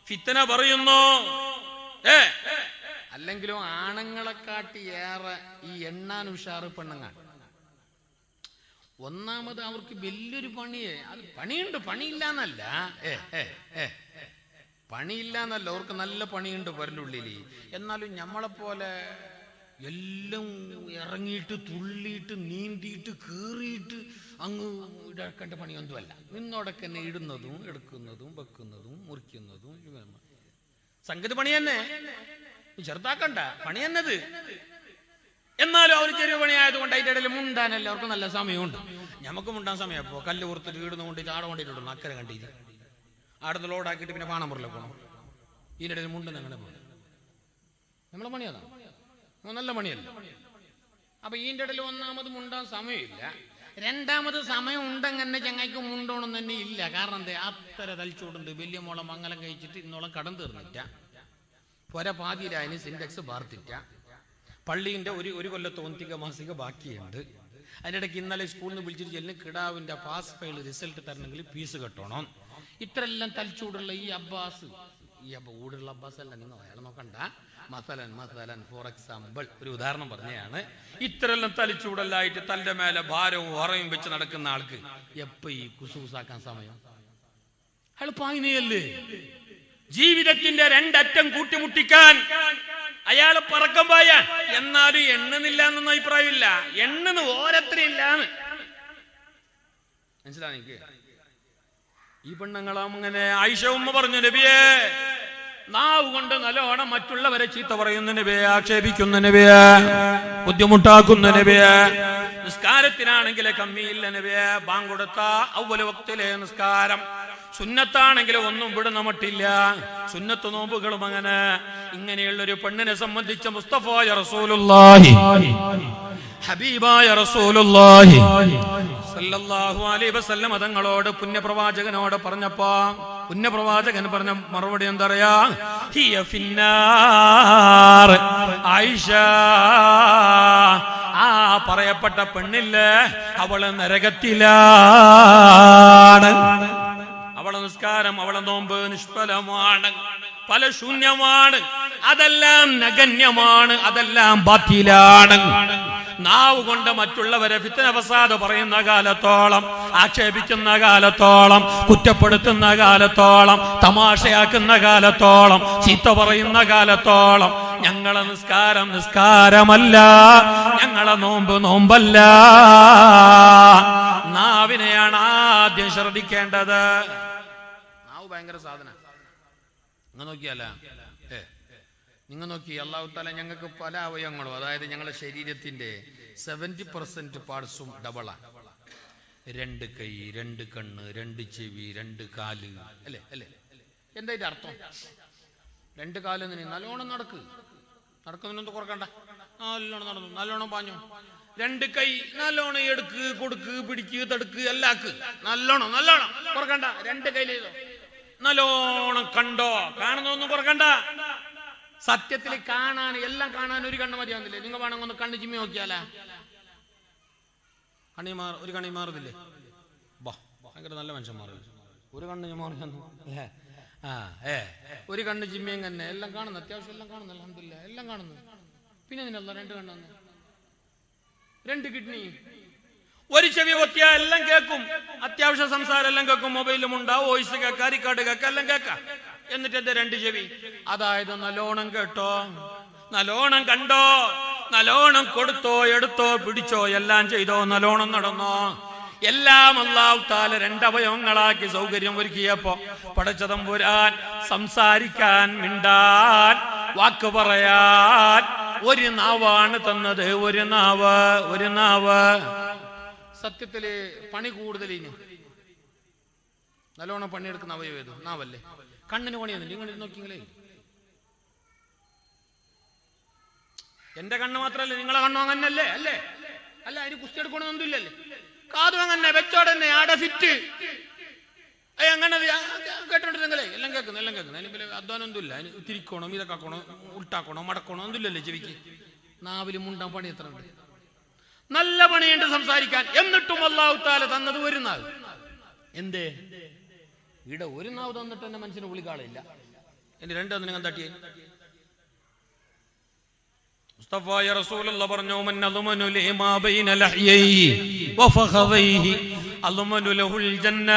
ഫിത്തന പറയുന്നു. അല്ലെങ്കിലും ആണുങ്ങളെക്കാട്ടി ഏറെ ഈ എണ്ണാൻ ഉഷാറ് പെണ്ണുങ്ങൾ. ഒന്നാമത് അവർക്ക് വലിയൊരു പണിയെ, അത് പണിയുണ്ട്, പണിയില്ലാന്നല്ല, പണിയില്ലാന്നല്ല, അവർക്ക് നല്ല പണിയുണ്ട് പരലുള്ളിൽ. എന്നാലും നമ്മളെപ്പോലെ എല്ലാം ഇറങ്ങിയിട്ട് തുള്ളിയിട്ട് നീന്തിയിട്ട് കീറിയിട്ട് അങ്ങ് ഇടക്കേണ്ട പണിയൊന്നുമല്ല. നിന്നോടൊക്കെ തന്നെ ഇടുന്നതും എടുക്കുന്നതും വെക്കുന്നതും മുറിക്കുന്നതും സംഗതി പണി തന്നെ, ചെറുതാക്കണ്ട, പണി തന്നത്. എന്നാലും അവർ ചെറിയ പണിയായതുകൊണ്ട് അതിൻ്റെ ഇടയിൽ മുണ്ടാനല്ല അവർക്ക് നല്ല സമയമുണ്ട്. നമുക്ക് മുണ്ടാൻ സമയം അപ്പോൾ കല്ല് പുറത്തിട്ട് ഇടുന്ന കൊണ്ടിട്ട് ആടെ കൊണ്ടിട്ടിടുന്നു, അക്കരെ കണ്ടിട്ട് ആടുന്ന് ലോഡാക്കിയിട്ട് പിന്നെ പാണമുറിലെ പോകണം. ഇതിൻ്റെ ഇടയിൽ മുണ്ടെന്ന് അങ്ങനെ പോകണം. നമ്മളെ പണി അതാണ്, നല്ല പണിയല്ല. അപ്പൊ ഇതിൻ്റെ ഇടയിൽ ഒന്നാമത് മുണ്ടാൻ സമയമില്ല, രണ്ടാമത് സമയം ഉണ്ടെങ്ങനെ ചങ്ങായിക്ക് മുണ്ടോണം തന്നെ ഇല്ല. കാരണം എന്താ, അത്ര തലിച്ചോടുണ്ട്. വലിയ മോളം മംഗലം കഴിച്ചിട്ട് ഇന്നോളം കടം തീർന്നിട്ട, പൊര പാതിരായന് സിൻഡെക്സ് ബാർത്തിട്ട, പള്ളീൻ്റെ ഒരു കൊല്ലത്തെ ഒന്തിക മാസിക ബാക്കിയുണ്ട്. അതിൻ്റെ ഇടയ്ക്ക് ഇന്നലെ സ്കൂളിൽ നിന്ന് വിളിച്ചിട്ട് ചെല്ലും കിടാവിൻ്റെ പാസ് ഫയൽ റിസൾട്ട് തരണമെങ്കിൽ ഫീസ് കെട്ടണം. ഇത്രയെല്ലാം തലിച്ചൂടുള്ള ഈ അബ്ബാസ്, ഈ ഊടുള്ള അബ്ബാസ് അല്ല, നിങ്ങൾ അയാൾ നോക്കണ്ട. മസലൻ ഫോർ എക്സാമ്പിൾ ഒരു ഉദാഹരണം പറഞ്ഞതാണ്. ഇത്രയെല്ലാം തലിച്ചൂടല്ലായിട്ട് തൻ്റെ മേലെ ഭാരവും ഉറയും വെച്ച് നടക്കുന്ന ആൾക്ക് എപ്പോ ഈ കുസൂസാക്കാൻ സമയം? അയാൾ പായിനയല്ലേ? ജീവിതത്തിന്റെ രണ്ടറ്റം കൂട്ടിമുട്ടിക്കാൻ അയാൾ പറക്കം പായാൻ. എന്നാലും എണ്ണുന്നില്ല എന്നൊന്നും അഭിപ്രായമില്ല, എണ്ണുന്ന ഓരത്രയില്ലാന്ന് മനസ്സിലാണ് എനിക്ക്. ഈ പെണ്ണുങ്ങളാം അങ്ങനെ. ആയിഷ ഉമ്മ പറഞ്ഞു, നബിയേ, നാവ് കൊണ്ട് നല്ലോണം മറ്റുള്ളവരെ ചീത്ത പറയുന്ന നബിയെ, ആക്ഷേപിക്കുന്ന നബിയെ, ബുദ്ധിമുട്ടാക്കുന്ന നബിയെ. നിസ്കാരത്തിനാണെങ്കിലേ കമ്മിയില്ല നബിയെ. ബാങ്ക് കൊടുത്ത അവ്വല് വക്തിലെ നിസ്കാരം, സുന്നത്താണെങ്കിൽ ഒന്നും വിടുന്ന മട്ടില്ല. സുന്നത്ത് നോമ്പുകളും അങ്ങനെ. ഇങ്ങനെയുള്ളൊരു പെണ്ണിനെ സംബന്ധിച്ച മുസ്തഫായ റസൂലുള്ളാഹി, ഹബീബായ റസൂലുള്ളാഹി സല്ലല്ലാഹു അലൈഹി വസല്ലം തങ്ങളോട് പുണ്യപ്രവാചകനോട് പറഞ്ഞപ്പോ പുണ്യപ്രവാചകൻ പറഞ്ഞ മറുപടി എന്താ പറയാ? ഹിയ ഫിന്നാർ. ആയിഷ, ആ പറയപ്പെട്ട പെണ്ണില്ലേ, അവള് നരകത്തിലാണ്. അവളെ നിസ്കാരം, അവളെ നോമ്പ് നിഷ്ഫലമാണ്, ഫലശൂന്യമാണ്, അതെല്ലാം നഗന്യമാണ്, അതെല്ലാം ബാത്തിലാണ്. നാവ് കൊണ്ട് മറ്റുള്ളവരെ ഫിത്ന ഫസാദ് പറയുന്ന കാലത്തോളം, ആക്ഷേപിക്കുന്ന കാലത്തോളം, കുറ്റപ്പെടുത്തുന്ന കാലത്തോളം, തമാശയാക്കുന്ന കാലത്തോളം, ചീത്ത പറയുന്ന കാലത്തോളം ഞങ്ങളെ നിസ്കാരം നിസ്കാരമല്ല, ഞങ്ങളെ നോമ്പ് നോമ്പല്ല. നാവിനെയാണ് ആദ്യം ശ്രദ്ധിക്കേണ്ടത്. നാവ് ഭയങ്കര സാധന. നിങ്ങൾ നോക്കിയല്ല, നിങ്ങൾ നോക്കി, അല്ലാഹു തആല ഞങ്ങൾക്ക് പല അവയവങ്ങളും, അതായത് ഞങ്ങളുടെ ശരീരത്തിന്റെ 70% പാർട്സും ഡബിളാണ്. 2 കൈ, 2 കണ്ണ്, 2 ചെവി, 2 കാല്, അല്ലേ അല്ലേ? എന്തായിട്ട് അർത്ഥം? 2 കാല് നല്ലോണം നടക്കുന്നതിനൊന്നും കുറക്കണ്ട, നല്ലോണം നടന്നു, നല്ലോണം പാഞ്ഞു. 2 കൈ നല്ലോണം എടുക്ക്, കൊടുക്ക്, പിടിക്ക്, തടുക്ക്, എല്ലാക്ക് നല്ലോണം കുറക്കണ്ട. 2 കൈയിലേതോ നല്ലോണം കണ്ടോ, കാണുന്നൊന്നും കുറക്കണ്ട. സത്യത്തിൽ കാണാൻ, എല്ലാം കാണാൻ ഒരു കണ്ണ് മതിയാവുന്നില്ലേ? നിങ്ങൾ വേണമെങ്കിൽ ഒന്ന് കണ്ണ് ചിമ്മി നോക്കിയാലാ ഒരു കണ്ണി മാറുന്നില്ലേ? ഭയങ്കര നല്ല മനുഷ്യന്മാർ. ഒരു കണ്ണ് മാറിയെന്നു അല്ലേ? ഒരു കണ്ണ് ചിമ്മിയും തന്നെ എല്ലാം കാണുന്നു, അത്യാവശ്യം എല്ലാം കാണുന്നു, അൽഹംദുലില്ലാ എല്ലാം കാണുന്നു. പിന്നെ ഇതിനല്ല 2 കണ്ണെന്ന്, 2 കിഡ്നി, ഒരു ചെവി പൊത്തിയാ എല്ലാം കേൾക്കും, അത്യാവശ്യം സംസാരം എല്ലാം കേൾക്കും, മൊബൈലും ഉണ്ടാവും, വോയിസ് കേൾക്കാം, റിക്കാർഡ് കേൾക്കാം, എല്ലാം കേൾക്കാം. എന്നിട്ട് എന്റെ 2 ചെവി, അതായത് നല്ലോണം കേട്ടോ, നല്ലോണം കണ്ടോ, നല്ലോണം കൊടുത്തോ, എടുത്തോ, പിടിച്ചോ, എല്ലാം ചെയ്തോ, നല്ലോണം നടന്നോ, എല്ലാം അല്ലാഹു തആല 2 അവയവങ്ങളാക്കി സൗകര്യം ഒരുക്കിയപ്പോ പടച്ച തമ്പുരാൻ സംസാരിക്കാൻ, മിണ്ടാൻ, വാക്ക് പറയാൻ ഒരു നാവാണ് തന്നത്. ഒരു നാവ്. സത്യത്തില് പണി കൂടുതൽ നല്ലോണം പണിയെടുക്കുന്ന അവയവം ഏത്? നാവല്ലേ. കണ്ണിന് പണിയൊന്നുമില്ല. നിങ്ങൾ നോക്കിങ്ങളേ, എന്റെ കണ്ണ് മാത്രല്ലേ, നിങ്ങളെ കണ്ണും അങ്ങനല്ലേ? അല്ലേ അല്ല, അതിന് കുസ്തി എടുക്കണമെന്നൊന്നും ഇല്ലല്ലേ? കാതും അങ്ങനെ വെച്ചോടന്നെ, ആടെ ഫിറ്റ് അങ്ങനെ കേട്ടോണ്ടിരുന്നേ, എല്ലാം കേൾക്കുന്നു. അതിന് അധ്വാനം ഒന്നും ഇല്ല. അതിന് തിരിക്കണോ, ഇതൊക്കെക്കണോ, ഉൾട്ടാക്കണോ, മടക്കണോ ഒന്നുമില്ലല്ലേ ചെവിക്ക്. നാവില് മുണ്ടാൻ പണി എത്ര ഉണ്ട്? നല്ല പണിയുണ്ട് സംസാരിക്കാൻ. എന്നിട്ടും അല്ലാഹു തആല തന്നത് ഒരു നാവ്. എന്തേ? ഇവിടെ ഒരു നാവ് തന്നിട്ട് തന്നെ മനുഷ്യന് വിളിക്കാളില്ല. ഇനി രണ്ടൊന്നും നിങ്ങൾ തട്ടിയേ. മുസ്തഫായ റസൂലുള്ളാഹി പറഞ്ഞു, മൻ അദ്മനു ലിമാ ബൈന ലഹ്യൈഹി വഫഖദൈഹി അദ്മനു ലഹുൽ ജന്ന.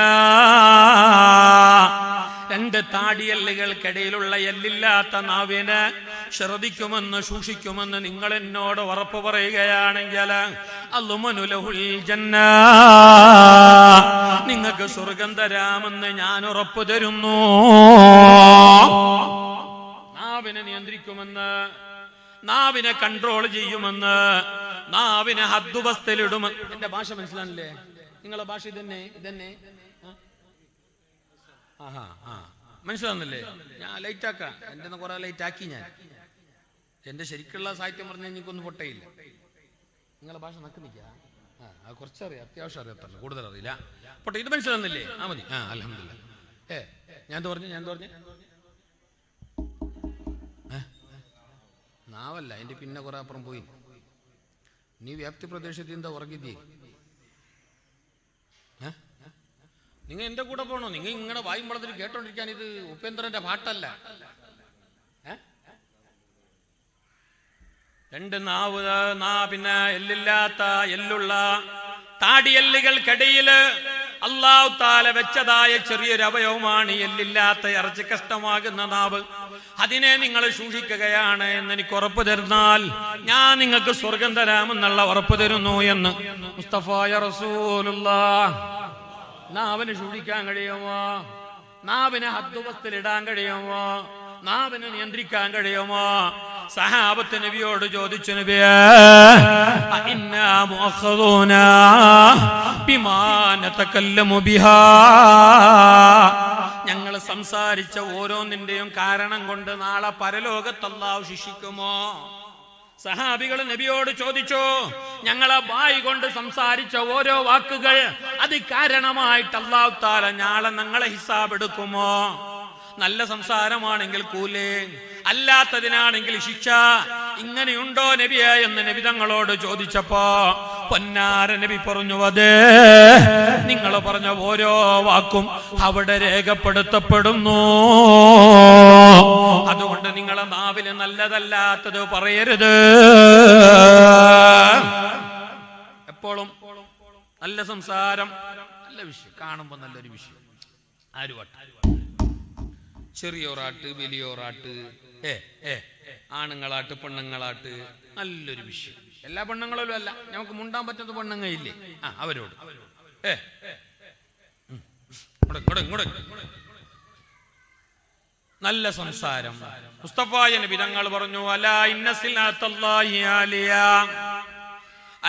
രണ്ട് താടിയല്ലുകൾക്കിടയിലുള്ള എല്ലില്ലാത്ത നാവിനെ ശ്രദ്ധിക്കുമെന്ന് സൂക്ഷിക്കുമെന്ന് നിങ്ങൾ എന്നോട് ഉറപ്പ് പറയുകയാണെങ്കിൽ അദ്മനു ലഹുൽ ജന്ന, നിങ്ങൾക്ക് സ്വർഗം തരാമെന്ന് ഞാൻ ഉറപ്പ് തരുന്നു. നാവിനെ നിയന്ത്രിക്കുമെന്ന്, നാവിനെ കൺട്രോൾ ചെയ്യുമെന്ന്, നാവിനെ ഹദ്ദുബസ്തലിടുമെന്ന്. എന്റെ ഭാഷ മനസ്സിലാണില്ലേ? നിങ്ങളെ ഭാഷ ഇതന്നെ മനസ്സിലാവുന്നില്ലേ? ഞാൻ ലൈറ്റ് ആക്കാം, എന്റെ കുറെ ലൈറ്റ് ആക്കി. ഞാൻ എന്റെ ശരിക്കുള്ള സാഹിത്യം പറഞ്ഞാൽ എനിക്കൊന്നും പൊട്ടയില്ല. നിങ്ങളെ ഭാഷ നക്കുന്നില്ല. കുറച്ചറിയാം, അത്യാവശ്യം അറിയത്തല്ല, കൂടുതൽ അറിയില്ല. പൊട്ടെ, ഇത് മനസ്സിലാവുന്നില്ലേ? മതി. അൽഹംദുലില്ലാ. ഞാൻ പറഞ്ഞു നാവല്ല, അതിന്റെ പിന്നെ കുറെ അപ്പുറം പോയി. നീ വ്യാപ്തി പ്രദേശത്ത് എന്താ ഉറങ്ങിത്തീ? നിങ്ങൾ എന്റെ കൂടെ പോകണോ? നിങ്ങൾ നിങ്ങളുടെ വായും വളത്തിൽ കേട്ടോണ്ടിരിക്കാൻ. ഇത് ഉപേന്ദ്രന്റെ പാട്ടല്ല. രണ്ട് പിന്നെ എല്ലില്ലാത്ത എല്ലുള്ള താടിയെല്ലുകൾക്കിടയില് അല്ലാഹു തആല വെച്ചതായ ചെറിയൊരു അവയവമാണ് എല്ലില്ലാത്ത ഇറച്ചി കഷ്ടമാകുന്ന നാവ്. അതിനെ നിങ്ങൾ സൂക്ഷിക്കുകയാണ് എന്ന് എനിക്ക് ഉറപ്പ് തരുന്നാൽ ഞാൻ നിങ്ങൾക്ക് സ്വർഗം തരാമെന്നുള്ള ഉറപ്പ് തരുന്നു എന്ന് മുസ്തഫായ റസൂലുള്ളാഹ്. നാവിനെ സൂക്ഷിക്കാൻ കഴിയുമോ? നാവിനെ ഹദ്ദുബസ്തിലിടാൻ കഴിയുമോ? നാവിനെ നിയന്ത്രിക്കാൻ കഴിയുമോ? സഹാബത്ത് നബിയോട് ചോദിച്ചു, നബിയേ ഇന്നാ മുഅഖദൂന ബിമാ നതകല്ലമു ബിഹാ, ഞങ്ങൾ സംസാരിച്ച ഓരോന്നിന്റെയും കാരണം കൊണ്ട് നാളെ പരലോകത്ത് അല്ലാഹു ശിക്ഷിക്കുമോ? സഹാബികൾ നബിയോട് ചോദിച്ചു, ഞങ്ങളെ വായി കൊണ്ട് സംസാരിച്ച ഓരോ വാക്കുകൾ അത് കാരണമായിട്ട് അല്ലാഹു തആല നാളെ ഞങ്ങളെ ഹിസാബ് എടുക്കുമോ? നല്ല സംസാരമാണെങ്കിൽ കൂലി, അല്ലാത്തതിനാണെങ്കിൽ ശിക്ഷ. ഇങ്ങനെയുണ്ടോ നബിയെ എന്ന് നബി തങ്ങളോട് ചോദിച്ചപ്പോ പൊന്നാര നബി പറഞ്ഞു, അതേ, നിങ്ങൾ പറഞ്ഞ ഓരോ വാക്കും അവിടെ രേഖപ്പെടുത്തപ്പെടുന്നു. അതുകൊണ്ട് നിങ്ങളെ നാവില് നല്ലതല്ലാത്തത് പറയരുത്. എപ്പോഴും നല്ല സംസാരം, നല്ല വിഷയം, കാണുമ്പോ നല്ലൊരു വിഷയം. ആരുവട്ടെ, ചെറിയോറാട്ട്, വലിയോറാട്ട്, ആണുങ്ങളാട്ട്, പെണ്ണുങ്ങളാട്ട്, നല്ലൊരു വിഷയം. എല്ലാ പെണ്ണുങ്ങളും അല്ല, നമുക്ക് മുണ്ടാൻ പറ്റുന്ന പെണ്ണുങ്ങയില്ലേ, അവരോട് നല്ല സംസാരം. മുസ്തഫായ നബി തങ്ങൾ പറഞ്ഞു, അലാ ഇന്ന സിൽഅത്തല്ലാഹി ആലിയ,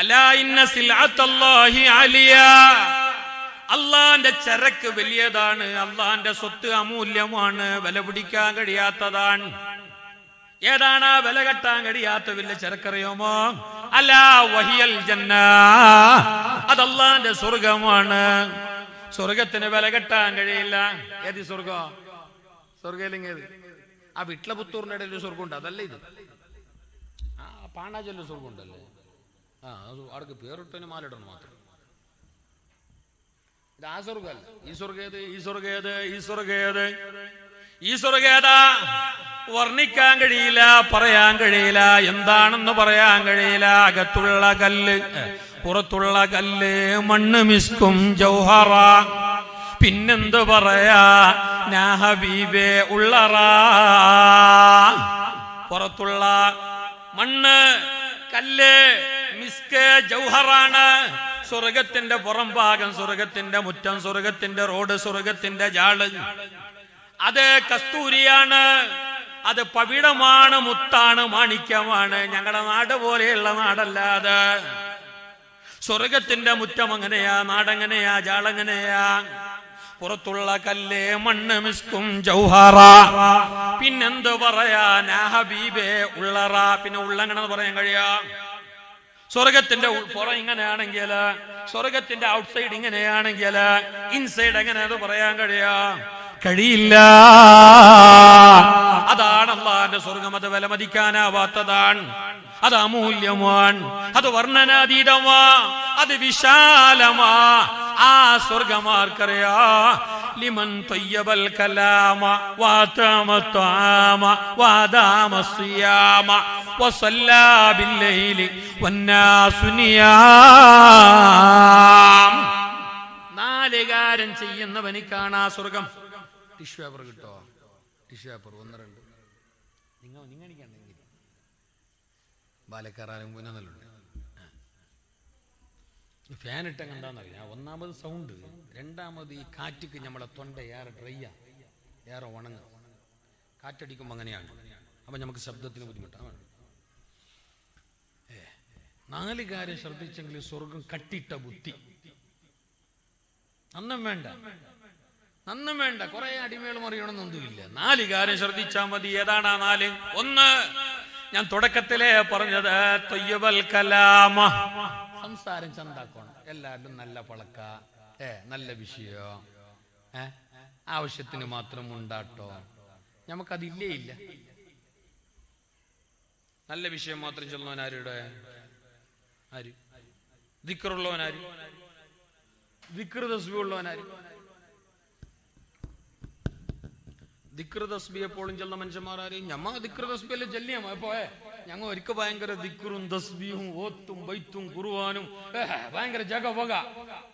അലാ ഇന്ന സിൽഅത്തല്ലാഹി ആലിയ. അള്ളാന്റെ ചരക്ക് വലിയതാണ്, അള്ളാന്റെ സ്വത്ത് അമൂല്യമാണ്, വില പിടിക്കാൻ കഴിയാത്തതാണ്. ഏതാണ് വില കെട്ടാൻ കഴിയാത്ത വലിയ ചരക്കറിയുമോ? അലാ വഹിയൽ ജന്ന, അത് അള്ളാന്റെ സ്വർഗമാണ്. സ്വർഗത്തിന് വില കെട്ടാൻ കഴിയില്ല. ഏത് സ്വർഗം? സ്വർഗയിലെങ്കിൽ ആ വിട്ലപുത്തൂറിന്റെ ഇടയിൽ ഒരു സ്വർഗം ഉണ്ട്, അതല്ല ഇത്. പാണാചൊല്ല സ്വർഗം ഉണ്ടല്ലേ, അവിടേക്ക് പേരിട്ടതിന് മാലിടണം മാത്രം. ഇത് ആ സ്വർഗമല്ല. ഈ സ്വർഗേത്, ഈ സ്വർഗേത്, ഈ സ്വർഗേത്, ഈ സ്വർഗേതാ വർണ്ണിക്കാൻ കഴിയില്ല, പറയാൻ കഴിയില്ല, എന്താണെന്ന് പറയാൻ കഴിയില്ല. അകത്തുള്ള കല്ല്, പുറത്തുള്ള കല്ല്, മണ്ണ് മിസ്കും ജൗഹറ, പിന്നെന്ത് പറയാ നാ ഹബീബേ ഉള്ളറ. പുറത്തുള്ള മണ്ണ്, കല്ല്, മിസ്ക്, ജൗഹറാണ്. സ്വർഗത്തിന്റെ പുറം ഭാഗം, സ്വർഗത്തിന്റെ മുറ്റം, സ്വർഗത്തിന്റെ റോഡ്, സ്വർഗത്തിന്റെ ജാള്, അത് കസ്തൂരിയാണ്, അത് പവിഴമാണ്, മുത്താണ്, മാണിക്യമാണ്. ഞങ്ങളുടെ നാട് പോലെയുള്ള നാടല്ലാതെ. സ്വർഗത്തിന്റെ മുറ്റം അങ്ങനെയാ, നാടെങ്ങനെയാ, ജാളെങ്ങനെയാ. പുറത്തുള്ള കല്ല്, മണ്ണ്, മിസ്കും ജൗഹറ, പിന്നെന്ത് പറയാ നാ ഹബീബേ ഉള്ളറ. പിന്നെ ഉള്ളങ്ങനെന്ന് പറയാൻ കഴിയാ? സ്വർഗത്തിന്റെ പുറം ഇങ്ങനെയാണെങ്കിൽ, സ്വർഗത്തിന്റെ ഔട്ട്സൈഡ് ഇങ്ങനെയാണെങ്കിൽ, ഇൻസൈഡ് എങ്ങനെ അത് പറയാൻ കഴിയില്ല. അതാണ് അല്ലാഹുവിന്റെ സ്വർഗം. അത് വിലമതിക്കാനാവാത്തതാണ്, അത് അമൂല്യമാണ്, അത് വർണ്ണനാതീതമാ, അത് വിശാലമാ, ആ സ്വർഗമാർക്കറിയാ ലിമൻ തയ്യബൽ കലാമ വതമ തആമ വദാമ സിയാമ വസല്ലാ ബില്ലൈലി വന്നാസു നിയാം. 4 കാര്യം ചെയ്യുന്നവന് കാണാ സ്വർഗം. ടിഷ്യൂ പേപ്പർ കിട്ടോ? Tissue paper 1 2 നിങ്ങണിക്കണ്ടെങ്കിൽ ബാലക്കാരും പുനലുണ്ട്. ഫാൻ ഇട്ട കണ്ടാന്നറിയാം. ഒന്നാമത് സൗണ്ട്, രണ്ടാമത് ഈ കാറ്റിക്ക് നമ്മളെ തൊണ്ട ഏറെ ഡ്രൈയാ, ഏറെ ഉണങ്ങുക. കാറ്റടിക്കുമ്പോൾ അങ്ങനെയാണ്. അപ്പം നമുക്ക് ശബ്ദത്തിന് ബുദ്ധിമുട്ടാണ്. 4 കാര്യം ശ്രദ്ധിച്ചെങ്കിൽ സ്വർഗം കട്ടിട്ട ബുദ്ധി. നന്നും വേണ്ട കുറെ അടിമേളും അറിയണമെന്നൊന്നുമില്ല. 4 കാര്യം ശ്രദ്ധിച്ചാൽ മതി. ഏതാണ് ആ 4? 1, ഞാൻ തുടക്കത്തിലേ പറഞ്ഞത് തൊയ്യബൽ കലാമ, സംസാരം ചന്താക്കണം. എല്ലാവരും നല്ല പളക്ക, നല്ല വിഷയോ, ആവശ്യത്തിന് മാത്രം ഉണ്ടാട്ടോ. നമുക്കതില്ലേ ഇല്ല. നല്ല വിഷയം മാത്രം ചൊല്ലുന്നവൻ ആരുടെ? ആര്? ദിക്റുള്ളവനാര്? ദിക്ർ തസ്ബീഹ് ഉള്ളവനാര്? ദിക്ർ തസ്ബീഹ് എപ്പോഴും ചെല്ലുന്ന മനുഷ്യന്മാരാര്? ഞമ്മ ദിക്ർ തസ്ബീഹല്ലേ ചെല്ലിയാ പോയെ. ഞങ്ങൾ ഒരിക്കൽ ഭയങ്കര ദിക്റും തസ്ബീഹും ഓത്തും ബൈത്തും ഖുർആനും ഭയങ്കര ജഗവക.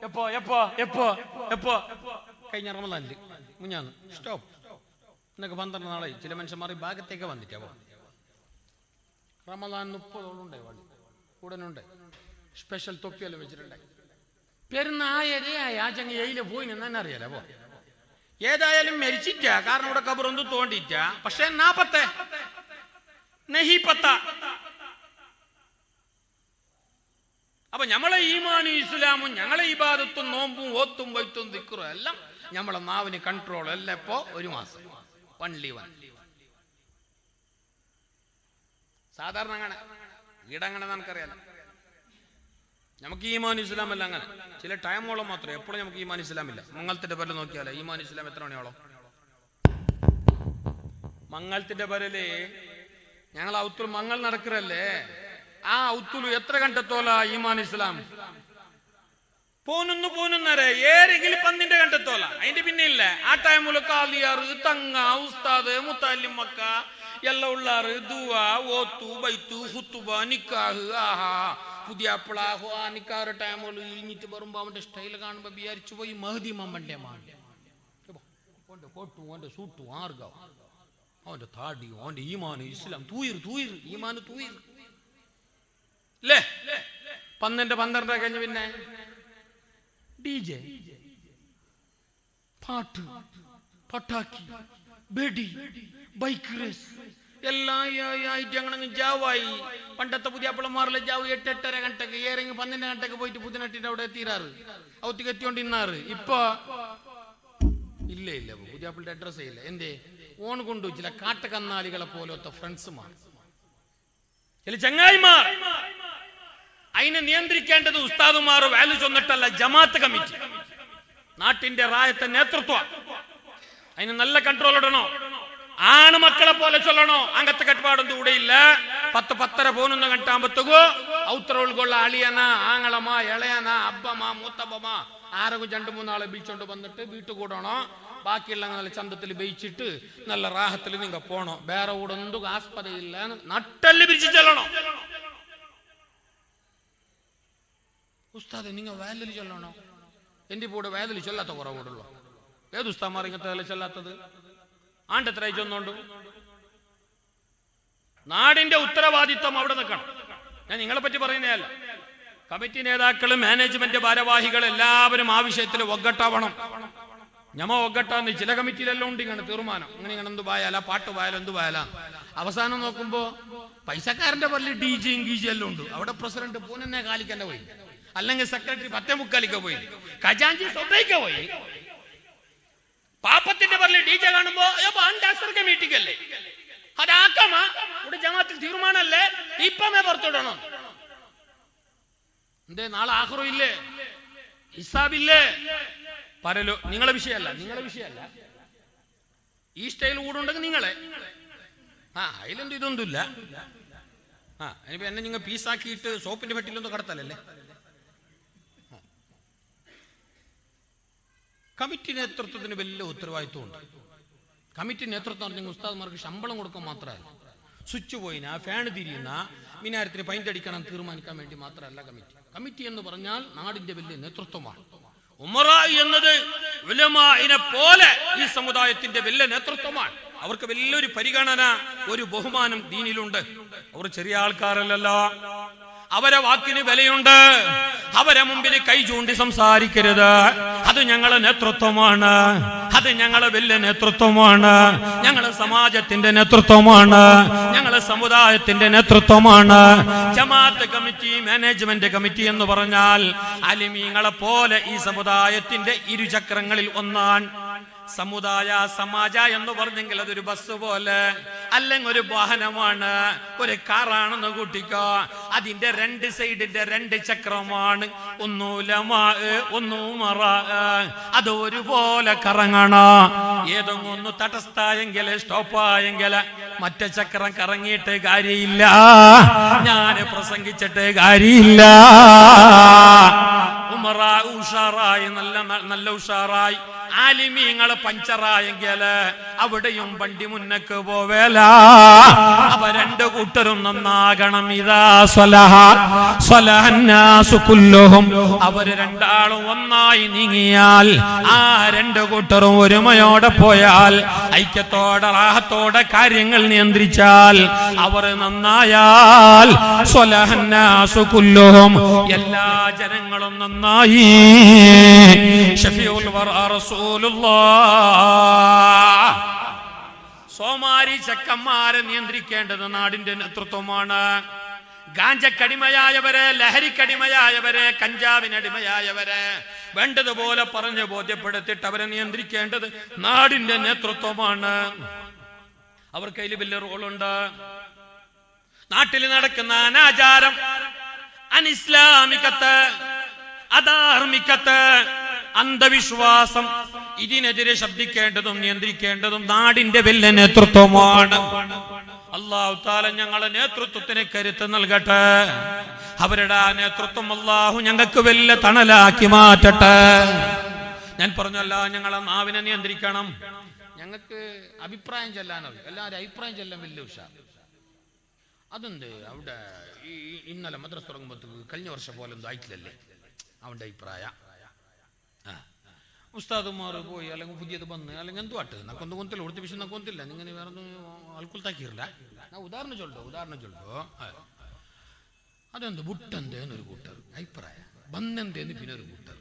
എപ്പോ കഴിഞ്ഞ റമളാനില് മുഞ്ഞാന്ന് സ്റ്റോപ്പ് എന്നൊക്കെ 12 നാളായി. ചില മനുഷ്യന്മാർ ഈ ഭാഗത്തേക്ക് വന്നിട്ടാ റമളാൻ 30 ഉടനുണ്ട്. സ്പെഷ്യൽ തൊപ്പിയെല്ലാം വെച്ചിട്ടുണ്ടായി. പെരുന്നായതേ എയിലെ പോയി തന്നെ അറിയാലോ. അപ്പോ ഏതായാലും മരിച്ചിട്ട, കാരണം ഇവിടെ കബറൊന്നും തോണ്ടിട്ട. പക്ഷെ 40 നഹി പത്ത. അപ്പൊ നമ്മളെ ഈമാനും ഇസ്ലാമും ഞങ്ങളെ ഇബാദത്തും നോമ്പും ഓത്തും വൈത്തും ദിക്റും എല്ലാം നമ്മളെ നാവിന് കൺട്രോൾ എല്ലാം ഇപ്പോ 1 മാസം only 1. സാധാരണ അങ്ങനെ ഈടങ്ങനെ നമുക്കറിയാലോ. നമുക്ക് ഈമാൻ ഇസ്ലാം അല്ല അങ്ങനെ. ചില ടൈമോളം മാത്രമേ, എപ്പോഴും നമുക്ക് ഈമാൻ ഇസ്ലാമില്ല. മംഗളത്തിന്റെ പേരിൽ നോക്കിയാലോ ഈമാൻ ഇസ്ലാം എത്ര മണിയോളം? മംഗളത്തിന്റെ പേരില് ഞങ്ങൾ ഔത്തുൽ മംഗൾ നടക്കറല്ലേ, ആ ഔത്തുലു എത്ര കണ്ടെത്തോല ഈമാൻ ഇസ്ലാം? പോന്നുന്നേരെ ഏതെങ്കിലും 10 കണ്ടെത്തോല. അതിന്റെ പിന്നെ ഇല്ല. ആ ടൈമില് കാലിയാറ്, തങ്ങ, ഉസ്താദ്, മുത്തല്ലിം മക്ക എല്ലാം ഉള്ളാറ്. ദുആ, ഓത്തു, ബൈത്തു, ഖുതുബ, നിക്കാഹ്. ആഹാ, പുതിയ അപ്പളാഹു ആ നിക്കാറ് ടൈമുകൾ ഇഴിഞ്ഞിട്ട് വരുമ്പോ അവന്റെ സ്റ്റൈൽ കാണുമ്പോ വിചാരിച്ചു പോയി മഹദി മമ്മന്റെ കോട്ടും അവന്റെ സൂട്ടും ആർഗാവും, അവന്റെ താടിയും, അവന്റെ ഈമാന് ഇസ്ലാം തൂയിർ ഈമാന് തൂയിർ അല്ലേ. 12 കഴിഞ്ഞ് പിന്നെ DJ, പാട്ട്, പട്ടാക്കി, ബെഡി, ബൈക്ക് റേസ് എല്ലാം ആയിട്ട് അങ്ങനെ ജാവായി. പണ്ടത്തെ പുതിയ അപ്പളന്മാരിലെ ജാവ് 8-8:30 ഗಂಟೆക്ക് ഏറെങ്കിൽ 12 ഗಂಟೆക്ക് പോയിട്ട് പുതിനട്ടിന്റെ അവിടെ എത്തിരാറ്, ഔത്തിക്ക് എത്തിക്കൊണ്ടിരുന്നാറ്. ഇപ്പൊ ഇല്ല പുതിയ അപ്പിളുടെ അഡ്രസ്സേ ഇല്ല. എന്തേ? ഓൺ കൊണ്ടു ചില കാട്ടക്കന്നാലികളെ പോലത്തെ ഫ്രണ്ട്സുമാർ, ചില ചങ്ങായിമാർ. അതിനെ നിയന്ത്രിക്കേണ്ടത് ഉസ്താദുമാർ വാല്യൂ ചൊന്നിട്ടല്ല, ജമാഅത്ത് കമ്മിറ്റി, നാട്ടിന്റെ റായത്തെ നേതൃത്വം. അതിന് നല്ല കൺട്രോൾ ഇടണോ. ആണ് മക്കളെ പോലെ ചൊല്ലണോ. അങ്ങനത്തെ കെട്ടുപാടൊന്നും ഇവിടെ ഇല്ല. 10-10:30 പോകുന്ന ഗಂಟೆ ഔത്ര ഉൾകൊള്ള അളിയന, ആങ്ങളമ, ഇളയന, അബ്ബമ, മൂത്തബമ ആരെങ്കിലും 2-3 ആളെ ബീച്ചോണ്ട് വന്നിട്ട് വീട്ടു കൂടണോ. ബാക്കിയുള്ള നല്ല ചന്തത്തിൽ ബയിച്ചിട്ട് നല്ല റാഹത്തിൽ നിങ്ങൾ പോണോ. വേറെ കൂടെ ഒന്നും ആസ്പദയില്ല. നട്ടല് പിരിച്ചു ചെല്ലണോ. ഉസ്താദെ നിങ്ങൾ വേലൽ ചൊല്ലണോ. എന്റെ കൂടെ വേലൽ ചൊല്ലാത്ത കുറവുള്ളൂ. ഏത് ഉസ്താമാർ ഇങ്ങനത്തെ വേല ചൊല്ലാത്തത്? ആണ്ടെത്ര ചൊന്നുണ്ട്. നാടിന്റെ ഉത്തരവാദിത്വം അവിടെ നിൽക്കണം. ഞാൻ നിങ്ങളെ പറ്റി പറയുന്നതല്ല. കമ്മിറ്റി നേതാക്കളും മാനേജ്മെന്റ് ഭാരവാഹികൾ എല്ലാവരും ആ വിഷയത്തിൽ ഒగ్గട്ടാവണം. ഞമ്മ ഒగ్గട്ടാന്ന് ചില കമ്മിറ്റിയിലെല്ലാം ഉണ്ട് ഇങ്ങനെ തീർമാനം. ഇങ്ങനെ എന്ത് പായാല, പാട്ട് പായാലും എന്ത് പായാല. അവസാനം നോക്കുമ്പോ പൈസക്കാരന്റെ പല്ല് DJ എല്ലാം ഉണ്ട്. അവിടെ പ്രസിഡന്റ് പൂനെ കാലിക്കന്നെ പോയി, അല്ലെങ്കിൽ സെക്രട്ടറി 10:45 പോയി, ഖജാൻജി സ്വന്തയ്ക്ക് പോയി. പാപ്പത്തിന്റെ പറഞ്ഞ DJ കാണുമ്പോ മീറ്റിംഗ് അല്ലേ, അതാക്കാമ ഇവിടെ ജമാഅത്തിൽ തീരുമാനല്ലേ, ഇപ്പമേ പുറത്തുവിടണം. എന്തേ നാളെ ആഖിറ ഇല്ലേ, ഹിസാബില്ലേ, പരലോ. നിങ്ങളെ വിഷയമല്ല. ഈ സ്റ്റൈൽ കൂടുണ്ടെങ്കിൽ നിങ്ങളെ അതിലെന്തും ഇതൊന്നുമില്ല. അതിനിപ്പോ എന്നെ നിങ്ങൾ പീസാക്കിയിട്ട് സോപ്പിന്റെ പെട്ടിയിലൊന്നും കടത്തലല്ലേ. കമ്മിറ്റി നേതൃത്വത്തിന് വലിയ ഉത്തരവാദിത്വമുണ്ട്. കമ്മിറ്റി നേതൃത്വം പറഞ്ഞെങ്കിൽ ഉസ്താദ്മാർക്ക് ശമ്പളം കൊടുക്കാൻ മാത്രമല്ല, സ്വിച്ച് പോയിന ഫാൻ തിരിയുന്ന മിനാരത്തിന് പൈൻ്റ് അടിക്കണം തീരുമാനിക്കാൻ വേണ്ടി മാത്രമല്ല കമ്മിറ്റി. കമ്മിറ്റി എന്ന് പറഞ്ഞാൽ നാടിന്റെ വലിയ നേതൃത്വമാണ്. ഉമറാ എന്നത് ഉലമാഇനെ പോലെ ഈ സമുദായത്തിന്റെ വലിയ നേതൃത്വമാണ്. അവർക്ക് വലിയൊരു പരിഗണന, ഒരു ബഹുമാനം ദീനിലുണ്ട്. അവർ ചെറിയ ആൾക്കാരല്ലല്ലോ, അവരെ വാക്കിന് വിലയുണ്ട്. അവരെ മുമ്പിൽ കൈ ചൂണ്ടി സംസാരിക്കരുത്. അത് ഞങ്ങളെ നേതൃത്വമാണ്, അത് ഞങ്ങളെ വലിയ നേതൃത്വമാണ്, ഞങ്ങളെ സമാജത്തിന്റെ നേതൃത്വമാണ്, ഞങ്ങളെ സമുദായത്തിന്റെ നേതൃത്വമാണ്. ജമാഅത്ത് കമ്മിറ്റി, മാനേജ്മെന്റ് കമ്മിറ്റി എന്ന് പറഞ്ഞാൽ അലിമീങ്ങളെ പോലെ ഈ സമുദായത്തിന്റെ ഇരുചക്രങ്ങളിൽ ഒന്നാണ്. സമുദായ സമാജ എന്ന് പറഞ്ഞെങ്കിൽ അതൊരു ബസ് പോലെ, അല്ലെങ്കിൽ ഒരു വാഹനമാണ്, ഒരു കാറാണെന്ന് കൂട്ടിക്കോ. അതിന്റെ രണ്ട് സൈഡിന്റെ രണ്ട് ചക്രമാണ്, ഒന്ന് ഉലമാ ഒന്ന് ഉമറാ. അത് ഒരുപോലെ കറങ്ങണം. ഏതെങ്കിലും ഒന്ന് തടസ്സായെങ്കിൽ, സ്റ്റോപ്പായെങ്കിൽ മറ്റേ ചക്രം കറങ്ങിയിട്ട് കാര്യമില്ല, ഞാൻ പ്രസംഗിച്ചിട്ട് കാര്യമില്ല. ഉമറാ ഉഷാറായി, നല്ല ഉഷാറായി. ആലിമീങ്ങള് പഞ്ചറായെങ്കിൽ അവിടെയും വണ്ടി മുന്നക്ക് പോവേല. അവ രണ്ടു കൂട്ടരും നന്നാകണം. ഇതാ സ്വലഹ സ്വലഹന്നാസു കുല്ലുഹും. അവര് രണ്ടാളും ഒന്നായി നീങ്ങിയാൽ, ആ രണ്ടു കൂട്ടരും ഒരുമയോടെ പോയാൽ, ഐക്യത്തോടെ റാഹത്തോടെ കാര്യങ്ങൾ നിയന്ത്രിച്ചാൽ, അവർ നന്നായാൽ സ്വലഹന്നാസു കുല്ലുഹും, എല്ലാ ജനങ്ങളും നന്നായി. ഷഫീഉൽ വറാ സോമാരി ചക്കന്മാരെ നിയന്ത്രിക്കേണ്ടത് നാടിന്റെ നേതൃത്വമാണ്. ഗാഞ്ചക്കടിമയായവരെ, ലഹരിക്കടിമയായവരെ, കഞ്ചാവിനടിമയായവരെ വേണ്ടതുപോലെ പറഞ്ഞ് ബോധ്യപ്പെടുത്തിയിട്ട് അവരെ നിയന്ത്രിക്കേണ്ടത് നാടിന്റെ നേതൃത്വമാണ്. അവർക്ക് അതിൽ വലിയ റോളുണ്ട്. നാട്ടിൽ നടക്കുന്ന അനാചാരം, അനിസ്ലാമികത്ത്, അധാർമികത്ത്, അന്ധവിശ്വാസം, ഇതിനെതിരെ ശബ്ദിക്കേണ്ടതും നിയന്ത്രിക്കേണ്ടതും നാടിന്റെ വലിയ നേതൃത്വമാണ്. അല്ലാഹു തആല ഞങ്ങളെ നേതൃത്വത്തിന് കരുത്ത് നൽകട്ടെ. അവരുടെ ആ നേതൃത്വം അല്ലാഹു ഞങ്ങൾക്ക് വലിയ തണലാക്കി മാറ്റട്ടെ. ഞാൻ പറഞ്ഞല്ല, ഞങ്ങളെ നാവിനെ നിയന്ത്രിക്കണം. ഞങ്ങൾക്ക് അഭിപ്രായം ചെല്ലാനോ, എല്ലാവരും അഭിപ്രായം ചെല്ലാൻ വലിയ ഉഷാർ. അതുണ്ട്. അവിടെ ഇന്നലെ മദ്രസ തുടങ്ങുമ്പോൾ കഴിഞ്ഞ വർഷം പോലെ ഒന്നും ആയിട്ടില്ലല്ലേ അവന്റെ അഭിപ്രായം. ഉസ്താദുമാർ പോയി, അല്ലെങ്കിൽ പുതിയത് വന്ന്, അല്ലെങ്കിൽ എന്തുവാട്ട് നക്കൊന്നും കൊന്തില്ല, ഉടുത്ത വിഷയം നക്കൊന്തില്ല, നിങ്ങൾ വേറെ ഒന്നും ആൾക്കുത്താക്കിയില്ല. ഞാൻ ഉദാഹരണം ചൊല്ലോ. അതെന്ത് ബുട്ടെന്തേന്നൊരു കൂട്ടർ അഭിപ്രായം, ബന്നെന്തേന്ന് പിന്നെ ഒരു കൂട്ടർ.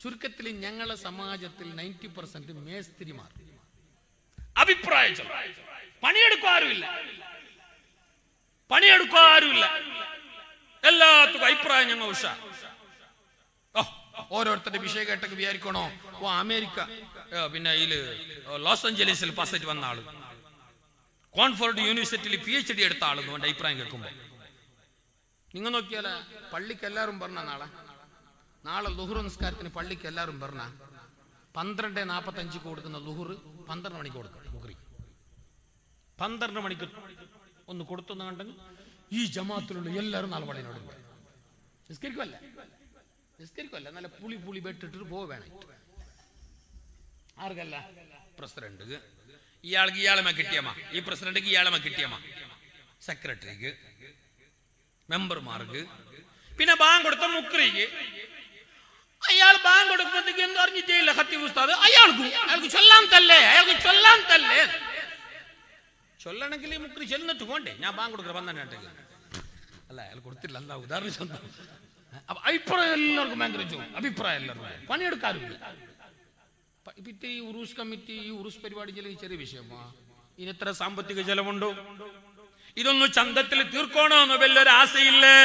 ചുരുക്കത്തിൽ ഞങ്ങളെ സമാജത്തിൽ 90% മേസ്തിരിമാർ അഭിപ്രായം ചൊല്ലും. പണിയെടുക്കാറുമില്ല, എല്ലാത്തും അഭിപ്രായം ഞങ്ങൾ ഉഷാ. ഓരോരുത്തരുടെ വിഷയം കേട്ടൊക്കെ വിചാരിക്കണോ, ഓ അമേരിക്ക, പിന്നെ ഇതില് ലോസ് ഏഞ്ചലീസിൽ പാസ്സായിട്ട് വന്ന ആള്, കോൺഫോർഡ് യൂണിവേഴ്സിറ്റിയിൽ PhD എടുത്ത ആള് എന്റെ അഭിപ്രായം കേൾക്കുമ്പോ നിങ്ങൾ നോക്കിയാല. പള്ളിക്ക് എല്ലാവരും പറഞ്ഞ നാളെ ളുഹുർ നിസ്കാരത്തിന് പള്ളിക്ക് എല്ലാവരും പറഞ്ഞ 12:45 കൊടുക്കുന്ന ളുഹുർ 12 മണിക്ക് കൊടുക്കണം. ളുഹുറി 12 മണിക്ക് ഒന്ന് കൊടുത്തെന്ന് കണ്ടെങ്കിൽ ഈ ജമാഅത്തിലുള്ള എല്ലാവരും നാളെ പള്ളിനോട് നിസ്കരിക്കുമല്ല, നല്ല പുളി ബെട്ടിട്ട് പോവേണ. ആർക്കല്ല? പ്രസിഡന്റ് ഇയാൾക്ക് ഇയാളെ കിട്ടിയമ്മ, ഈ പ്രസിഡന്റിക്ക് ഇയാളെ കിട്ടിയമ്മ, സെക്രട്ടറിക്ക്, മെമ്പർമാർക്ക്, പിന്നെ ബാങ്ക് കൊടുത്ത മുക്രിക്ക്. അയാൾ ബാങ്ക് കൊടുക്കുമ്പോഴത്തേക്ക് എന്ത് അറിഞ്ഞിട്ടില്ല ഖത്തീബ് ഉസ്താദ്, അയാൾക്ക് ചൊല്ലാൻ തല്ലേ, ചൊല്ലണമെങ്കിൽ ഈ മുക്രി ചെല്ലിട്ട് പോണ്ടേ. ഞാൻ ബാങ്ക് കൊടുക്കുക 12 അല്ല, അയാൾ കൊടുത്തില്ല. എന്താ ഉദാഹരണം സ്വന്തം അഭിപ്രായം എല്ലാവർക്കും ഭയങ്കര അഭിപ്രായം എല്ലാവർക്കും പണിയെടുക്കാറില്ല. ഇപ്പത്തെ ഈ ഉറൂസ് കമ്മിറ്റി, ഈ ഉറൂസ് പരിപാടി ചെറിയ വിഷയമാ. ഇതിനെത്ര സാമ്പത്തിക ചെലവുണ്ടോ? ഇതൊന്നും ചന്തത്തിൽ തീർക്കണോന്ന് വലിയൊരു ആശയില്ലേ?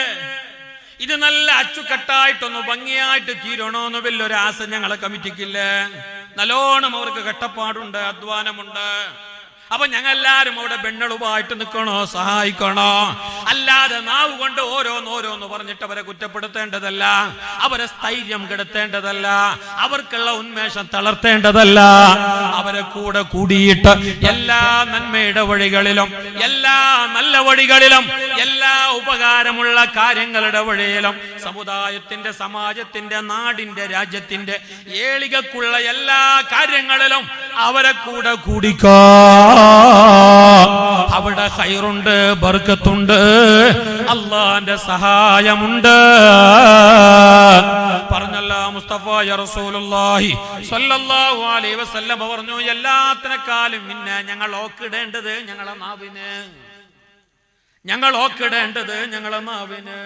ഇത് നല്ല അച്ചുകെട്ടായിട്ടൊന്ന് ഭംഗിയായിട്ട് തീരണോന്ന് വലിയൊരു ആശ ഞങ്ങളെ കമ്മിറ്റിക്കില്ലേ? നല്ലോണം അവർക്ക് കഷ്ടപ്പാടുണ്ട്, അധ്വാനമുണ്ട്. അപ്പൊ ഞങ്ങൾ എല്ലാരും അവിടെ ബെണ്ണളുമായിട്ട് നിൽക്കണോ, സഹായിക്കണോ? അല്ലാതെ നാവ് കൊണ്ട് ഓരോന്ന് പറഞ്ഞിട്ട് അവരെ കുറ്റപ്പെടുത്തേണ്ടതല്ല, അവരെ സ്ഥൈര്യം കെടുത്തേണ്ടതല്ല, അവർക്കുള്ള ഉന്മേഷം തളർത്തേണ്ടതല്ല. അവരെ കൂടെ കൂടിയിട്ട് എല്ലാ നന്മയുടെ വഴികളിലും, എല്ലാ നല്ല വഴികളിലും, എല്ലാ ഉപകാരമുള്ള കാര്യങ്ങളുടെ വഴിയിലും സമുദായത്തിന്റെ, സമാജത്തിന്റെ, നാടിന്റെ, രാജ്യത്തിന്റെ ഏളികക്കുള്ള എല്ലാ കാര്യങ്ങളിലും അവരെ കൂടെ കൂടിക്കോ. അവിടെ ഖൈറുണ്ട്, ബർക്കത്തുണ്ട്, അല്ലാഹുവിന്റെ സഹായമുണ്ട്. പറഞ്ഞല്ലോ മുസ്തഫ റസൂലുള്ളാഹി സ്വല്ലല്ലാഹു അലൈഹി വസല്ലം പറഞ്ഞു, എല്ലാത്തിനേക്കാളും പിന്നെ ഞങ്ങൾ ഓക്കിടേണ്ടത് ഞങ്ങളെ നാവിന്, ഞങ്ങൾ ഓക്കിടേണ്ടത് ഞങ്ങളെ നാവിന്.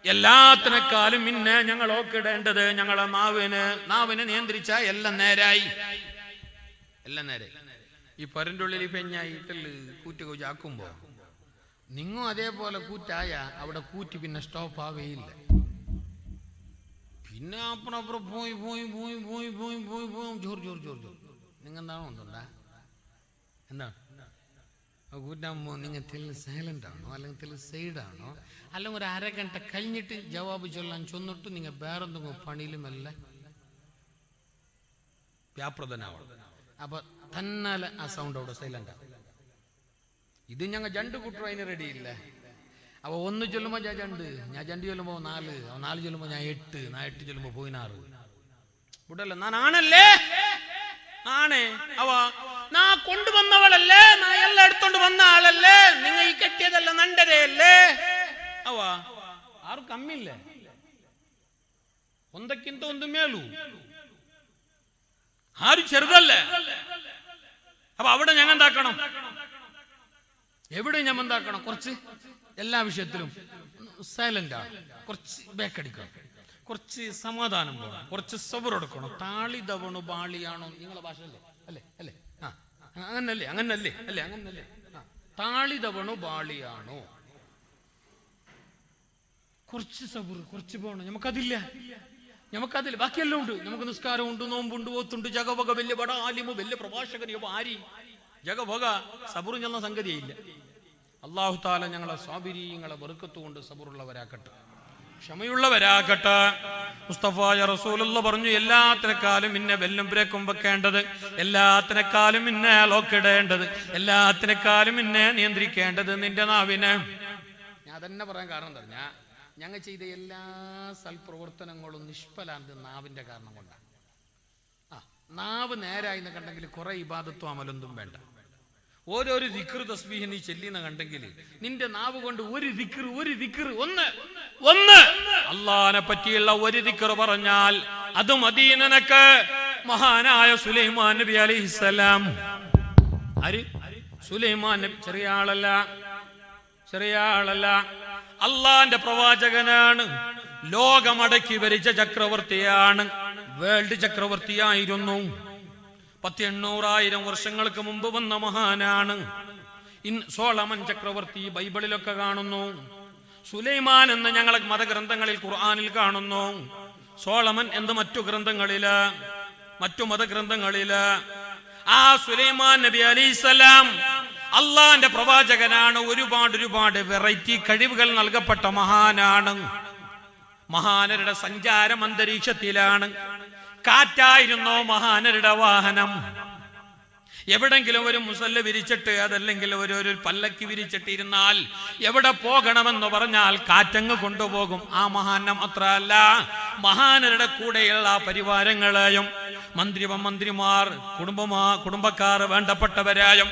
എല്ലാത്തിനേക്കാളും പിന്നെ ഞങ്ങൾ ഓക്കിടേണ്ടത് ഞങ്ങളെ നാവിന്. നാവിനെ നിയന്ത്രിച്ച എല്ലാം നേരായി, എല്ലാം നേരായി. ഈ പരൻ്റെ ഉള്ളിൽ പെഞ്ഞായിട്ടുള്ള കൂറ്റ് കൂറ്റാക്കുമ്പോ നിങ്ങൾ അതേപോലെ കൂറ്റായ അവിടെ കൂറ്റി പിന്നെ സ്റ്റോപ്പ് ആവേയില്ല. പിന്നെ അപ്പുറം പോയി പോയി പോയി പോയി പോയി പോയി പോയി ജോർ ജോർ ജോർ ജോർ. നിങ്ങൾ എന്താണോ ഒന്നുണ്ടാ? എന്താണ് കൂറ്റാകുമ്പോൾ നിങ്ങൾ സൈലന്റ് ആണോ അല്ലെങ്കിൽ സൈഡാണോ, അല്ലെങ്കിൽ ഒരു അരഗണ്ട കഴിഞ്ഞിട്ട് ജവാബ് ചൊല്ലാൻ ചൊന്നിട്ട് നിങ്ങൾ വേറെന്തെങ്കിലും പണിയിലുമല്ല വ്യാപൃതനാവണം. അപ്പൊ തന്നാലെ ആ സൗണ്ട് അവിടെ സൈലന്റ് ആവും. ഇത് ഞങ്ങൾ ജണ്ട് കൂട്ടും അതിന് റെഡിയില്ല. അപ്പൊ ഒന്ന് ചൊല്ലുമ്പോ ഞാൻ ജണ്ട് ചൊല്ലുമ്പോ 4, 4 ചൊല്ലുമ്പോ ഞാൻ 8, ഞാൻ 8 ചൊല്ലുമ്പോ 16. ഇവിടല്ല ഞാൻ ആണല്ലേ, ആണേ അവ നാ കൊണ്ടുവന്നവളല്ലേ, നാ എല്ലാം എടുത്തോണ്ട് വന്ന ആളല്ലേ, നിങ്ങൾ ഈ കെട്ടിയതല്ല നണ്ടരയല്ലേ അവ. ആരും കമ്മില്ലേ, ഒന്നക്കിಂತ ಒಂದು ಮೇಲು, ആരും ചെറുതല്ലേ. അപ്പൊ അവിടെ ഞങ്ങൾ എന്താക്കണം, എവിടെ ഞമ്മ എന്താക്കണം, കുറച്ച് എല്ലാ വിഷയത്തിലും സൈലന്റ് ആണ്, കുറച്ച് ബേക്കടിക്കണം, കുറച്ച് സമാധാനം പോകണം, കുറച്ച് സബർ എടുക്കണം. താളിതവണു ബാളിയാണോ നിങ്ങളെ ഭാഷ അല്ലേ, അല്ലേ അല്ലേ? ആ അങ്ങനല്ലേ, അങ്ങനല്ലേ അല്ലേ, അങ്ങനല്ലേ? താളിതവണു ബാളിയാണോ, കുറച്ച് സബർ, കുറച്ച് പോകണം. നമുക്കതില്ല, നമുക്കതില്ല. ബാക്കിയെല്ലാം ഉണ്ട്. നമുക്ക് നിസ്കാരമുണ്ട്, നോമ്പുണ്ട്, ഓത്തുണ്ട്, ജഗവക വലിയ ബട ആലിമു, വലിയ പ്രഭാഷകൻ, ആരി ജഗവക സബുറ് ചെന്ന സംഗതിയില്ല. അല്ലാഹു തആല ഞങ്ങളെ സ്വാബിരീങ്ങളെ ബർക്കത്ത് കൊണ്ട് സബറുള്ളവരാക്കട്ടെ, ക്ഷമയുള്ളവരാക്കട്ടെ. മുസ്തഫ റസൂലുള്ളാഹി പറഞ്ഞു, എല്ലാത്തിനേക്കാളും പിന്നെ വെല്ലും ബ്രേക്കും വെക്കേണ്ടത്, എല്ലാത്തിനേക്കാളും പിന്നെ ലോക്കിടേണ്ടത്, എല്ലാത്തിനേക്കാളും പിന്നെ നിയന്ത്രിക്കേണ്ടത് നിന്റെ നാവിനെ. ഞാൻ തന്നെ പറയാൻ കാരണം എന്താ, ഞങ്ങൾ ചെയ്ത എല്ലാ സൽപ്രവർത്തനങ്ങളും നിഷ്ഫലാന്ത് നാവിന്റെ കാരണം കൊണ്ടാണ്. നാവ് നേരായി എന്ന് കണ്ടെങ്കിൽ കുറെ ഇബാദത്തും അമലൊന്നും വേണ്ട. ഓരോരു ദിക്ർ തസ്ബീഹ് നീ ചെല്ലിന്ന് കണ്ടെങ്കിൽ നിന്റെ നാവ് കൊണ്ട് ഒരു ദിക്ർ ഒന്ന് അല്ലാഹനെ പറ്റിയുള്ള ഒരു ദിക്ർ പറഞ്ഞാൽ അത് മതി നിനക്ക്. മഹാനായ സുലൈമാൻ നബി അലൈഹിസ്സലാം, ആര്? സുലൈമാൻ നബി ചെറിയ ആളല്ല, അള്ളാന്റെ പ്രവാചകനാണ്, ലോകമടക്കി ഭരിച്ച ചക്രവർത്തിയാണ്, വേൾഡ് ചക്രവർത്തിയായിരുന്നു. 800,000 വർഷങ്ങൾക്ക് മുമ്പ് വന്ന മഹാനാണ്. സോളമൻ ചക്രവർത്തി ബൈബിളിലൊക്കെ കാണുന്നു. സുലൈമാൻ എന്ന് ഞങ്ങളെ മതഗ്രന്ഥങ്ങളിൽ ഖുർആനിൽ കാണുന്നു. സോളമൻ എന്ന് മറ്റു മതഗ്രന്ഥങ്ങളില്. ആ സുലൈമാൻ നബി അലൈഹിസ്സലാം അള്ളാന്റെ പ്രവാചകനാണ്. ഒരുപാട് വെറൈറ്റി കഴിവുകൾ നൽകപ്പെട്ട മഹാനാണ്. മഹാനരുടെ സഞ്ചാരം അന്തരീക്ഷത്തിലാണ്. കാറ്റായിരുന്നോ മഹാനരുടെ വാഹനം. എവിടെങ്കിലും ഒരു മുസല്ല വിരിച്ചിട്ട്, അതല്ലെങ്കിൽ ഒരു പല്ലക്ക് വിരിച്ചിട്ടിരുന്നാൽ എവിടെ പോകണമെന്ന് പറഞ്ഞാൽ കാറ്റങ്ങ് കൊണ്ടുപോകും. ആ മഹാനം മാത്രമല്ല, മഹാനരുടെ കൂടെയുള്ള പരിവാരങ്ങളെയും മന്ത്രിമാർ, കുടുംബക്കാർ, വേണ്ടപ്പെട്ടവരായും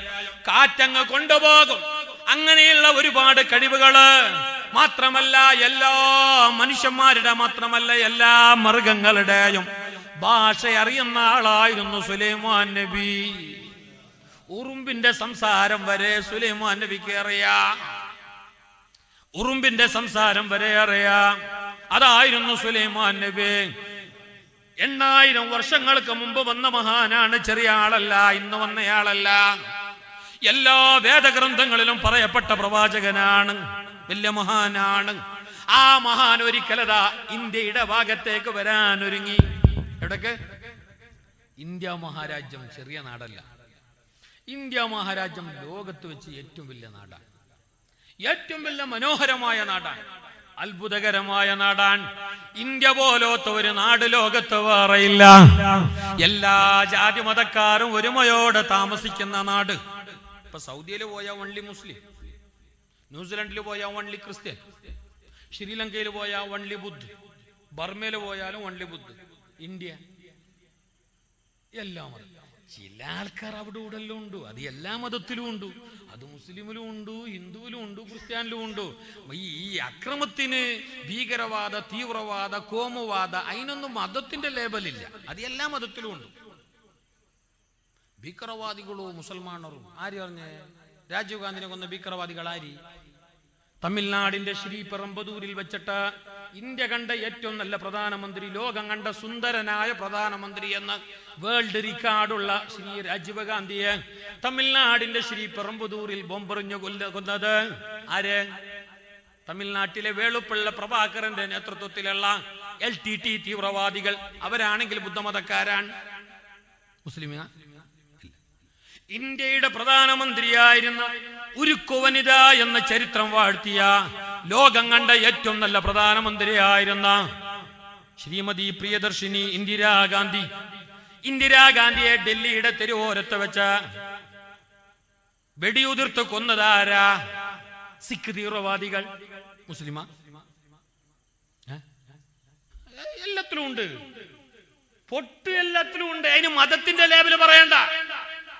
കാറ്റങ്ങ് കൊണ്ടുപോകും. അങ്ങനെയുള്ള ഒരുപാട് കഴിവുകള് മാത്രമല്ല, എല്ലാ മനുഷ്യന്മാരുടെ മാത്രമല്ല, എല്ലാ മൃഗങ്ങളുടെയും ഭാഷ അറിയുന്ന ആളായിരുന്നു സുലൈമാൻ നബി. ഉറുമ്പിന്റെ സംസാരം വരെ സുലൈമാൻ നബിക്ക് അറിയാം. ഉറുമ്പിന്റെ സംസാരം വരെ അറിയാം. അതായിരുന്നു സുലൈമാൻ നബി. 8000 വർഷങ്ങൾക്ക് മുമ്പ് വന്ന മഹാനാണ്. ചെറിയ ആളല്ല, ഇന്ന് വന്നയാളല്ല. എല്ലാ വേദഗ്രന്ഥങ്ങളിലും പറയപ്പെട്ട പ്രവാചകനാണ്, വലിയ മഹാനാണ്. ആ മഹാൻ ഒരിക്കലതാ ഇന്ത്യയുടെ ഭാഗത്തേക്ക് വരാൻ ഒരുങ്ങി. എവിടേക്ക്? ഇന്ത്യ മഹാരാജ്യം ചെറിയ നാടല്ല. ഇന്ത്യ മഹാരാജ്യം ലോകത്ത് വെച്ച് ഏറ്റവും വലിയ നാടാണ്, ഏറ്റവും വലിയ മനോഹരമായ നാടാണ്, അത്ഭുതകരമായ നാടാണ്. ഇന്ത്യ പോലത്തെ ഒരു നാട് ലോകത്ത് വേറെയില്ല. എല്ലാ ജാതി മതക്കാരും ഒരുമയോടെ താമസിക്കുന്ന നാട്. ഇപ്പൊ സൗദിയിൽ പോയ ഓൺലി മുസ്ലിം, ന്യൂസിലൻഡിൽ പോയാൽ വൺലി ക്രിസ്ത്യൻ, ശ്രീലങ്കയിൽ പോയാൽ വൺലി ബുദ്ധ്, ബർമയിൽ പോയാലും വൺലി ബുദ്ധ്, ഇന്ത്യ എല്ലാം മതം. ചില ആൾക്കാർ അവിടെ ഇവിടെ എല്ലാം ഉണ്ട്. അത് എല്ലാ മതത്തിലും ഉണ്ട്. അത് മുസ്ലിമിലും ഉണ്ട്, ഹിന്ദുവിലും ഉണ്ട്, ക്രിസ്ത്യാനിലും ഉണ്ട്. ഈ അക്രമത്തിന് ഭീകരവാദ, തീവ്രവാദ, കോമുവാദ അതിനൊന്നും മതത്തിന്റെ ലേബലില്ല. അത് എല്ലാ മതത്തിലും ഉണ്ട്. ഭീകരവാദികളോ മുസൽമാനറും ആര് പറഞ്ഞേ? രാജീവ് ഗാന്ധിനെ കൊന്ന ഭീകരവാദികൾ ആര്? തമിഴ്നാടിന്റെ ശ്രീപെറമ്പതൂരിൽ വെച്ചിട്ട് ഇന്ത്യ കണ്ട ഏറ്റവും നല്ല പ്രധാനമന്ത്രി, ലോകം കണ്ട സുന്ദരനായ പ്രധാനമന്ത്രി എന്ന വേൾഡ് റിക്കാർഡുള്ള ശ്രീ രാജീവ് ഗാന്ധിയെ തമിഴ്നാടിന്റെ ശ്രീപെറമ്പതൂരിൽ ബോംബെറിഞ്ഞു കൊന്നത് ആര്? തമിഴ്നാട്ടിലെ വേളുപ്പിള്ള പ്രഭാകരന്റെ നേതൃത്വത്തിലുള്ള LTT തീവ്രവാദികൾ. അവരാണെങ്കിൽ ബുദ്ധമതക്കാരാണ്, മുസ്ലിം. ഇന്ത്യയുടെ പ്രധാനമന്ത്രിയായിരുന്ന ഉരുക്കു വനിത എന്ന ചരിത്രം വാഴ്ത്തിയ, ലോകം കണ്ട ഏറ്റവും നല്ല പ്രധാനമന്ത്രിയായിരുന്ന ശ്രീമതി പ്രിയദർശിനി ഇന്ദിരാഗാന്ധി. ഇന്ദിരാഗാന്ധിയെ ഡൽഹിയുടെ തെരുവോരത്ത് വെച്ച വെടിയുതിർത്ത് കൊന്നതാരാ? സിഖ് തീവ്രവാദികൾ. മുസ്ലിമാ? എല്ലാത്തിലും ഉണ്ട്, പൊട്ട് എല്ലാത്തിലും ഉണ്ട്. അതിന് മതത്തിന്റെ ലേബല് പറയണ്ട.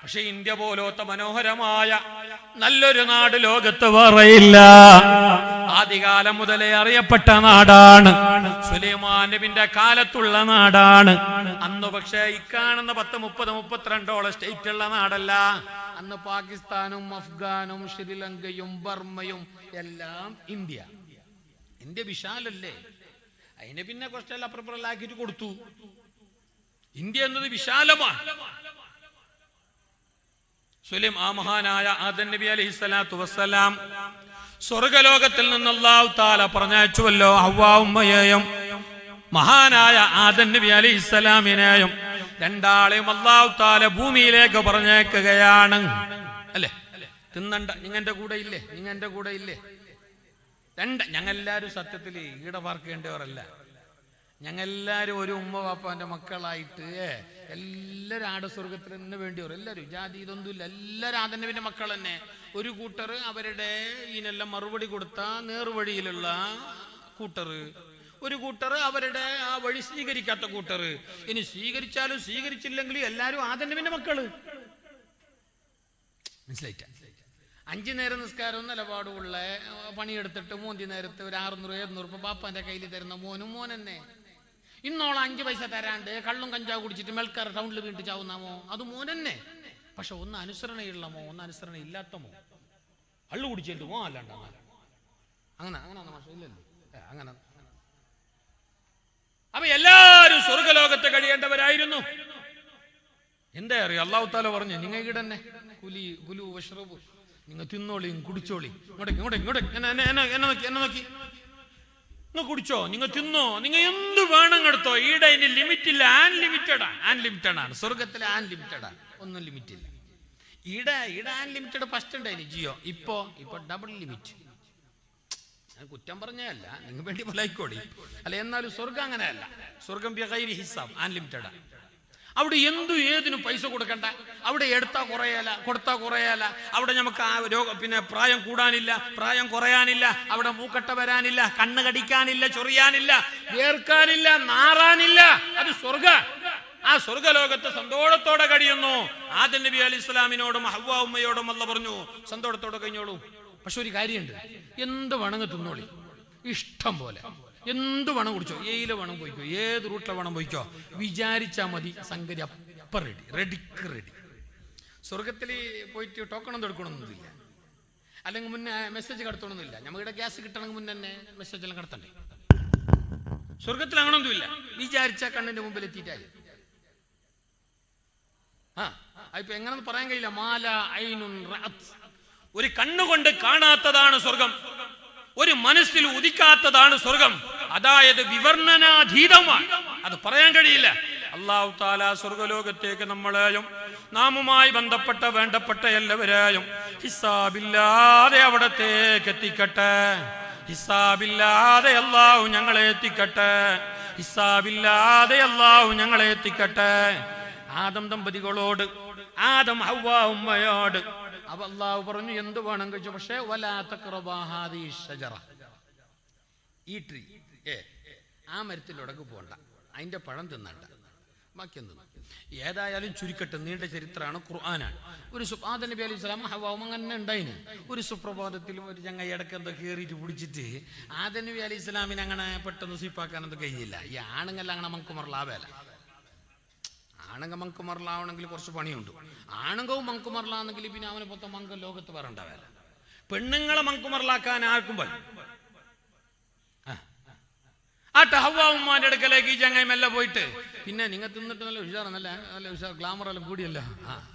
പക്ഷെ ഇന്ത്യ പോലത്തെ മനോഹരമായ നല്ലൊരു നാട് ലോകത്ത് പറയില്ല. ആദ്യകാലം മുതലേ അറിയപ്പെട്ട നാടാണ്, സുലൈമാൻ നബിന്റെ കാലത്തുള്ള നാടാണ്. അന്ന് പക്ഷേ ഇക്കാണുന്ന 10, 30, 32 സ്റ്റേറ്റ് ഉള്ള നാടല്ല. അന്ന് പാകിസ്ഥാനും അഫ്ഗാനും ശ്രീലങ്കയും ബർമ്മയും എല്ലാം ഇന്ത്യ. ഇന്ത്യ വിശാലല്ലേ? അതിനെ പിന്നെ കുറച്ചെല്ലാം അപ്പുറപ്പുറലാക്കിയിട്ട് കൊടുത്തു. ഇന്ത്യ എന്നത് വിശാലമാണ്. ആ മഹാനായ ആദം നബി അലൈഹിസ്സലാത്തു വസ്സലാം സ്വർഗലോകത്തിൽ നിന്ന് അല്ലാഹു തആല പറഞ്ഞയച്ചുവല്ലോ ഹവ്വാ ഉമ്മയെയും മഹാനായ ആദം നബി അലൈഹിസ്സലാമിനെയും. രണ്ടാളെയും അല്ലാഹു തആല ഭൂമിയിലേക്ക് പറഞ്ഞേക്കുകയാണ്. അല്ലേ? തിന്നണ്ട, നിങ്ങന്റെ കൂടെ ഇല്ലേ? നിങ്ങന്റെ കൂടെ ഇല്ലേ? ഞങ്ങളെല്ലാരും സത്യത്തിൽ ഈടെ പാർക്കേണ്ടവരല്ല. ഞങ്ങളെല്ലാരും ഒരു ഉമ്മ വാപ്പാന്റെ മക്കളായിട്ട് എല്ലാവരും ആടെ സ്വർഗത്തിൽ തന്നെ വേണ്ടിയവർ. എല്ലാവരും ജാതി ഇതൊന്നുമില്ല, എല്ലാവരും ആദം നബിന്റെ മക്കൾ തന്നെ. ഒരു കൂട്ടർ അവരുടെ ഇതിനെല്ലാം മറുപടി കൊടുത്ത നേർവഴിയിലുള്ള കൂട്ടർ, ഒരു കൂട്ടർ അവരുടെ ആ വഴി സ്വീകരിക്കാത്ത കൂട്ടർ. ഇനി സ്വീകരിച്ചാലും സ്വീകരിച്ചില്ലെങ്കിലും എല്ലാവരും ആദം നബിന്റെ മക്കള്. മനസ്സിലായിട്ട? 5 നേരം നിസ്കാരവും നിലപാടുള്ള പണിയെടുത്തിട്ട് 3 നേരത്ത് ഒരു 600-700 രൂപ ബാപ്പാന്റെ കയ്യിൽ തരുന്ന മോനും മോൻ തന്നെ. ഇന്നോളം 5 പൈസ തരാണ്ട് കള്ളും കഞ്ചാവ് കുടിച്ചിട്ട് മെൽക്കാർ ടൗണിൽ വീണ്ടും ചാവുന്നാമോ? അത് മോൻ തന്നെ. പക്ഷെ ഒന്ന് അനുസരണയുള്ള മോ, ഒന്ന് അനുസരണ ഇല്ലാത്ത മോ. കള്ളു കുടിച്ചിട്ട് മോ അല്ലാണ്ട് അങ്ങനെ ഇല്ലല്ലോ. അങ്ങനെ അപ്പൊ എല്ലാരും സ്വർഗലോകത്ത് കഴിയേണ്ടവരായിരുന്നു. എന്താ അറിയാം? അല്ലാഹു തആല പറഞ്ഞു, നിങ്ങൾക്ക് തന്നെ കുലു വഷ്റബു, നിങ്ങൾ തിന്നോളിയും കുടിച്ചോളി. എന്നെ നോക്കി, നിങ്ങൾ കുടിച്ചോ, നിങ്ങൾ തിന്നോ, നിങ്ങൾ എന്ത് വേണം എടുത്തോ. ഈടെ അതിന് ലിമിറ്റ് ഇല്ല. അൺലിമിറ്റഡ് ആണ് സ്വർഗത്തിലെ. അൺലിമിറ്റഡ് ആണ്, ഒന്നും ലിമിറ്റ് ഇല്ല. ഈടെ അൺലിമിറ്റഡ് ഫസ്റ്റ് ഉണ്ടായിന് ജിയോ. ഇപ്പൊ ഡബിൾ ലിമിറ്റ്. ഞാൻ കുറ്റം പറഞ്ഞല്ല, നിങ്ങൾ വേണ്ടി പോലായിക്കോടി. അല്ല, എന്നാലും സ്വർഗം അങ്ങനെയല്ല. സ്വർഗം ബിഗൈരി ഹിസാബ്, അൺലിമിറ്റഡ്. അവിടെ എന്തു ഏതിനും പൈസ കൊടുക്കണ്ട. അവിടെ എടുത്താ കുറയല, കൊടുത്താ കുറയല. അവിടെ നമുക്ക് ആ പിന്നെ പ്രായം കൂടാനില്ല, പ്രായം കുറയാനില്ല. അവിടെ മൂക്കട്ട വരാനില്ല, കണ്ണ് കടിക്കാനില്ല, ചൊറിയാനില്ല, വേർക്കാനില്ല, നാറാനില്ല. അത് സ്വർഗ. ആ സ്വർഗലോകത്ത് സന്തോഷത്തോടെ കഴിയുന്നു. ആദം നബി അലൈഹി സ്വലാമിനോടും ഹവ്വാ ഉമ്മയോടും അല്ലാഹു പറഞ്ഞു, സന്തോഷത്തോടെ കഴിഞ്ഞോളൂ. പക്ഷെ ഒരു കാര്യമുണ്ട്, എന്ത് വേണമെന്ന് തിന്നോളി, ഇഷ്ടം പോലെ. എന്ത് വേണം കുടിച്ചോ, ഏയില വേണം പോയിക്കോ, ഏത് റൂട്ടിലെ വേണം പോയിക്കോ. വിചാരിച്ചാൽ മതി, സംഗതി അപ്പം റെഡി. സ്വർഗത്തിൽ പോയിട്ട് ടോക്കണൊന്നും എടുക്കണമെന്നൊന്നുമില്ല, അല്ലെങ്കിൽ മുന്നേ മെസ്സേജ് കടത്തണമെന്നില്ല. നമ്മളുടെ ഗ്യാസ് കിട്ടണമെങ്കിൽ മുന്നേ തന്നെ മെസ്സേജ് എല്ലാം കടത്തണ്ടേ. സ്വർഗത്തിൽ അങ്ങനൊന്നുമില്ല. വിചാരിച്ച കണ്ണിന്റെ മുമ്പിൽ എത്തിയിട്ടായി. ഇപ്പൊ എങ്ങനെന്ന് പറയാൻ കഴിയില്ല. മാല ഐനുൻ റഅത്, ഒരു കണ്ണുകൊണ്ട് കാണാത്തതാണ് സ്വർഗം, ഒരു മനസ്സിൽ ഉദിക്കാത്തതാണ് സ്വർഗം. അതായത് വിവർണനാതീതമാണ്, അത് പറയാൻ കഴിയില്ല. അല്ലാഹു തആല സ്വർഗലോകത്തേക്ക് നമ്മളെയും നാമുമായി ബന്ധപ്പെട്ട വേണ്ടപ്പെട്ട എല്ലാവരെയും ഹിസാബില്ലാതെ അവിടത്തേക്ക് എത്തിക്കട്ടെ. ഹിസാബില്ലാതെ അല്ലാഹു ഞങ്ങളെ എത്തിക്കട്ടെ. ഹിസാബില്ലാതെ അല്ലാഹു ഞങ്ങളെ എത്തിക്കട്ടെ. ആദം ദമ്പതികളോട്, ആദം ഹവ്വാ ഉമ്മയോട് അപ്പൊ അള്ളാഹു പറഞ്ഞു എന്ത് വേണം കഴിച്ചു, പക്ഷേ വലാ തഖ്റബാ ഹാദിഹി ഷജറ, ഈ ട്രീ ആ മരത്തിലൊടക്ക് പോകണ്ട, അതിന്റെ പഴം തിന്നണ്ട, ബാക്കി തിന്നു. ഏതായാലും ചുരുക്കട്ടെ, നീണ്ട ചരിത്രമാണ്, ഖുർആനാണ്. ഒരു ആദം നബി അലൈഹി സ്വലാം ഹവ്വാവും അങ്ങനെ ഉണ്ടായിന്. ഒരു സുപ്രഭാതത്തിലും ഒരു ചങ്ങായി ഇടയ്ക്ക് എന്തോ കയറിയിട്ട് പിടിച്ചിട്ട് ആദം നബി അലൈഹി സ്വലാമിന് അങ്ങനെ പെട്ടെന്ന് സ്വീപ്പാക്കാനൊന്നും കഴിഞ്ഞില്ല. ഈ ആണുങ്ങൾ അങ്ങനെ മങ്കുമറലാവേല. ആണുങ്ങൾ മങ്കുമറലാവണമെങ്കിൽ കുറച്ച് പണിയുണ്ട്. ആണുങ്ങവും മങ്കുമറലാണെങ്കിൽ പിന്നെ അവനെ പൊത്തം മങ്ക ലോകത്ത് വരണ്ടാവേല. പെണ്ണുങ്ങളെ മങ്കുമറലാക്കാൻ ആർക്കും പറ്റും. ആട്ടെ, ഹവ്വാവുമ്മാന്റെ അടുക്കലേക്ക് ഈ ചങ്ങായി മെല്ലെ പോയിട്ട്, പിന്നെ നിങ്ങൾ തിന്നിട്ട് നല്ല ഉഷാറന്നല്ലേ, നല്ല ഉഷാർ ഗ്ലാമറെല്ലാം കൂടിയല്ലോ,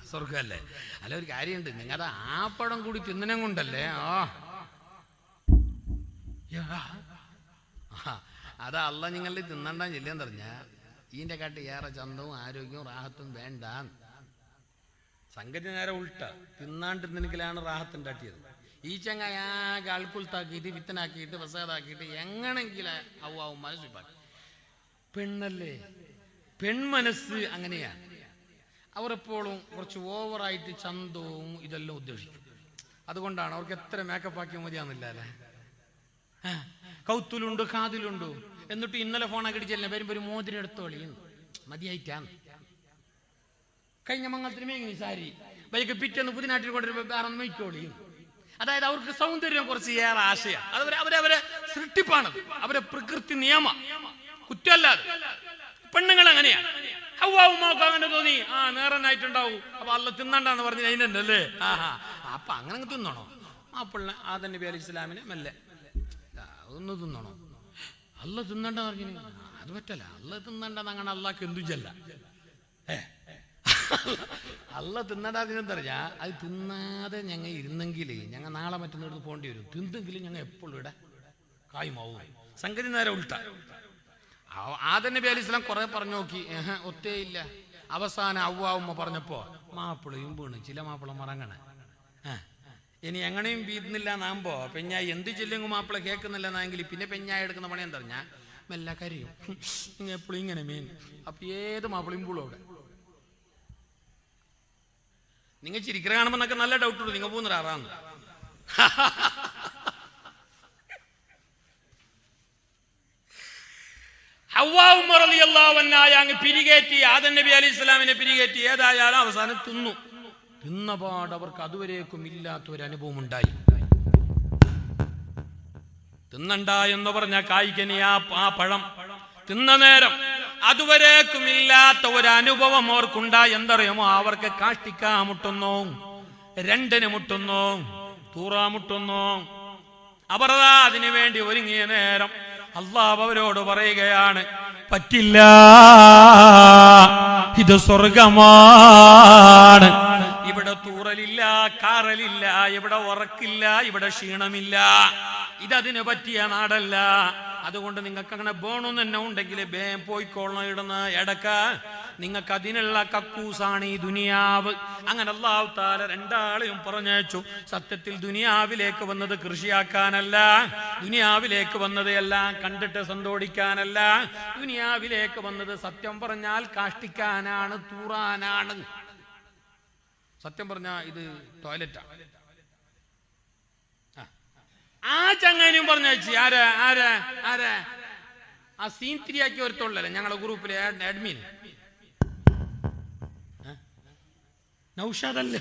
സ്വർഗല്ലേ. അല്ല, ഒരു കാര്യമുണ്ട്, നിങ്ങളുടെ ആ പടം കൂടി തിന്നനം കൊണ്ടല്ലേ അതാ അല്ല നിങ്ങളുടെ തിന്നണ്ടാൻ ചെല്ലാൻ പറഞ്ഞ ഇതിന്റെ കാട്ടി ഏറെ ചന്തവും ആരോഗ്യവും റാഹത്തും വേണ്ട. സംഗതി നേരെ ഉൾട്ട, തിന്നാണ്ട് നിനക്കിലാണ് റാഹത്ത് ഉണ്ടാക്കിയത്. ഈ ചങ്ങായി ആകെ അൾക്കുൾത്താക്കിയിട്ട് വിത്തനാക്കിയിട്ട് ഫസാദാക്കിയിട്ട് എങ്ങനെങ്കിലും ഹവ്വാവും മനസ്സിലാക്കി. പെണ്ണല്ലേ, പെൺമനസ്സ് അങ്ങനെയാണ്. അവർ എപ്പോഴും കുറച്ച് ഓവറായിട്ട് ചന്തവും ഇതെല്ലാം ഉദ്ദേശിക്കും. അതുകൊണ്ടാണ് അവർക്ക് എത്ര മേക്കപ്പ് ആക്കിയ മതിയാന്നില്ല അല്ലേ. കൗത്തുലുണ്ട്, കാതിലുണ്ട്. എന്നിട്ട് ഇന്നലെ ഫോണാക്കി അടിച്ചല്ലേ വരുമ്പോ ഒരു മോതിരം എടുത്തോളി, മതിയായിട്ടാണ്. കഴിഞ്ഞ മംഗളത്തിന് മേങ്ങി സാരി വൈകി പിറ്റേന്ന് പുതിനാട്ടിൽ കൊണ്ടുവരുമ്പോ വേറെ ഒന്ന് മേക്കോളിയും. അതായത് അവർക്ക് സൗന്ദര്യം കുറച്ച് ഏറെ ആശയാണ്. അവരെ സൃഷ്ടിപ്പാണത്, അവരെ പ്രകൃതി നിയമ, കുറ്റമല്ലാതെ. പെണ്ണുങ്ങൾ അങ്ങനെയാണ്. ഹവ്വാവുമ്മാക്ക് അങ്ങനെ തോന്നി, നേരനായിട്ടുണ്ടാവും, അപ്പൊ അല്ല തിന്നണ്ടെന്ന് പറഞ്ഞ് അതിനല്ലേ. അപ്പൊ അങ്ങനെ തിന്നണോ? മാപ്പിള്ള ആദം നബി അലൈഹി സ്വലാമിനെ മെല്ലെ ഒന്ന് തിന്നണോ? അല്ല തിന്നണ്ടെന്ന് പറഞ്ഞു, അത് പറ്റല്ല. അല്ല തിന്നണ്ടെന്ന് അങ്ങനെ അള്ളാഹ്ക്ക് എന്തു ചെല്ല. അല്ല തിന്നടാതിനെന്താ പറഞ്ഞാ, അത് തിന്നാതെ ഞങ്ങൾ ഇരുന്നെങ്കിൽ ഞങ്ങൾ നാളെ മറ്റൊന്നിടത്ത് പോകേണ്ടി വരും. തിന്നെങ്കിലും ഞങ്ങൾ എപ്പോഴും ഇവിടെ കായ്മാവും. സംഗതി നേരെ ഉൾട്ട. ആദം നബി അലൈഹി സ്വലാം കുറെ പറഞ്ഞു നോക്കി, ഒത്തേയില്ല. അവസാനം ഹവ്വാവുമ്മ പറഞ്ഞപ്പോ മാപ്പിളയും വീണ്. ചില മാപ്പിള മറങ്ങണേ, ഇനി എങ്ങനെയും വീഴുന്നില്ല നാമ്പോ പെഞ്ഞായി എന്ത് ചെല്ലെങ്കിൽ മാപ്പിള കേൾക്കുന്നില്ല എന്നെങ്കിൽ പിന്നെ പെഞ്ഞായി എടുക്കുന്ന പണി എന്താ പറഞ്ഞാൽ മെല്ല കരയും. നിങ്ങൾ എപ്പോഴും ഇങ്ങനെ മീൻ. അപ്പൊ ഏത് മാപ്പിളയും പൂളും അവിടെ. നിങ്ങൾ ചിരിക്കറ കാണുമ്പോ എന്നൊക്കെ നല്ല ഡൗട്ട് ഉണ്ട്, നിങ്ങൾ പോകുന്നൊരാറാന്ന്. ഹവ്വാവുമ്മ റളിയല്ലാഹു അൻഹ അങ്ങ് പിരികേറ്റി, ആദം നബി അലൈഹി സ്വലാമിനെ പിരികേറ്റി. ഏതായാലും അവസാനം തിന്നു. തിന്നപാട് അവർക്ക് അതുവരേക്കും ഇല്ലാത്തൊരനുഭവം ഉണ്ടായി. തിന്നണ്ട എന്ന് പറഞ്ഞ കായ്ക്കനി ആ പഴം തിന്ന നേരം അതുവരേക്കും ഇല്ലാത്ത ഒരു അനുഭവം അവർക്കുണ്ടായി. എന്തറിയുമോ? അവർക്ക് കാഷ്ടിക്കാ മുട്ടുന്നു, രണ്ടിന് മുട്ടുന്നു, തൂറാ മുട്ടുന്നു. അവർ അതിനു വേണ്ടി ഒരുങ്ങിയ നേരം അല്ലാഹു അവരോട് പറയുകയാണ്, പറ്റില്ല, ഇത് സ്വർഗമാണ്. ഇവിടെ തൂറലില്ല, കാറലില്ല, ഇവിടെ ഉറക്കില്ല, ഇവിടെ ക്ഷീണമില്ല. ഇതതിന് പറ്റിയ നാടല്ല. അതുകൊണ്ട് നിങ്ങൾക്ക് അങ്ങനെ വേണമെന്ന് തന്നെ ഉണ്ടെങ്കിൽ വേം പോയിക്കോളണം. ഇടുന്ന എടക്ക നിങ്ങൾക്ക് അതിനുള്ള കക്കൂസാണ് ഈ ദുനിയാവ്. അങ്ങനെ അല്ലാഹു തആല രണ്ടാളെയും പറഞ്ഞയച്ചു. സത്യത്തിൽ ദുനിയാവിലേക്ക് വന്നത് കൃഷിയാക്കാനല്ല, ദുനിയാവിലേക്ക് വന്നത് എല്ലാം കണ്ടിട്ട് സന്തോഷിക്കാനല്ല, ദുനിയാവിലേക്ക് വന്നത് സത്യം പറഞ്ഞാൽ കാഷ്ടിക്കാനാണ്, തൂറാനാണ്. സത്യം പറഞ്ഞാൽ ഇത് ടോയ്ലറ്റാണ്. ആ ചങ്ങാനും പറഞ്ഞു വെച്ച് ആരാ ആ സീൻ തിരിയാക്കി ഒരുത്തുള്ളല്ലേ ഞങ്ങളുടെ ഗ്രൂപ്പിലെ അഡ്മിൻ നൗഷാദല്ല.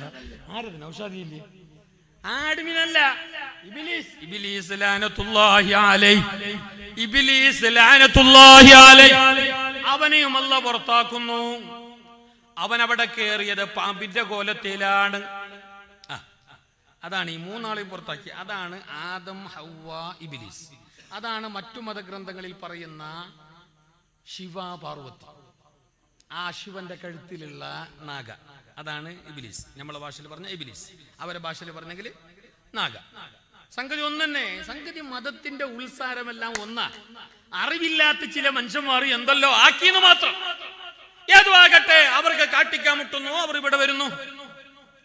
ആരത്? നൗഷാദില്ലേ? അഡ്മിനല്ല, ഇബ്ലീസ്. ഇബ്ലീസ് ലഅനത്തുല്ലാഹി അലൈഹി. ഇബ്ലീസ് ലഅനത്തുല്ലാഹി അലൈഹി. അവനെയും അല്ലാഹു പുറത്താക്കുന്നു. അവൻ അവിടെ കയറിയത് പാമ്പിന്റെ കോലത്തിലാണ്. അതാണ് ഈ മൂന്നാളെയും പുറത്താക്കി. അതാണ് ആദം, ഹവ്വ, ഇബ്ലീസ്. അതാണ് മറ്റു മതഗ്രന്ഥങ്ങളിൽ പറയുന്ന ശിവ പാർവതി. ആ ശിവന്റെ കഴുത്തിലുള്ള നാഗ, അതാണ് ഇബ്ലീസ്. നമ്മളെ ഭാഷയിൽ പറഞ്ഞ ഇബ്ലീസ്, അവരെ ഭാഷയിൽ പറഞ്ഞെങ്കിൽ നാഗ. സംഗതി ഒന്നെ. സംഗതി മതത്തിന്റെ ഉത്സാരമെല്ലാം ഒന്നാ. അറിവില്ലാത്ത ചില മനുഷ്യന്മാർ എന്തല്ലോ ആക്കിയെന്ന് മാത്രം. ഏതും ആകട്ടെ, അവർക്ക് കാട്ടിക്കാൻ മുട്ടുന്നു, അവർ ഇവിടെ വരുന്നു.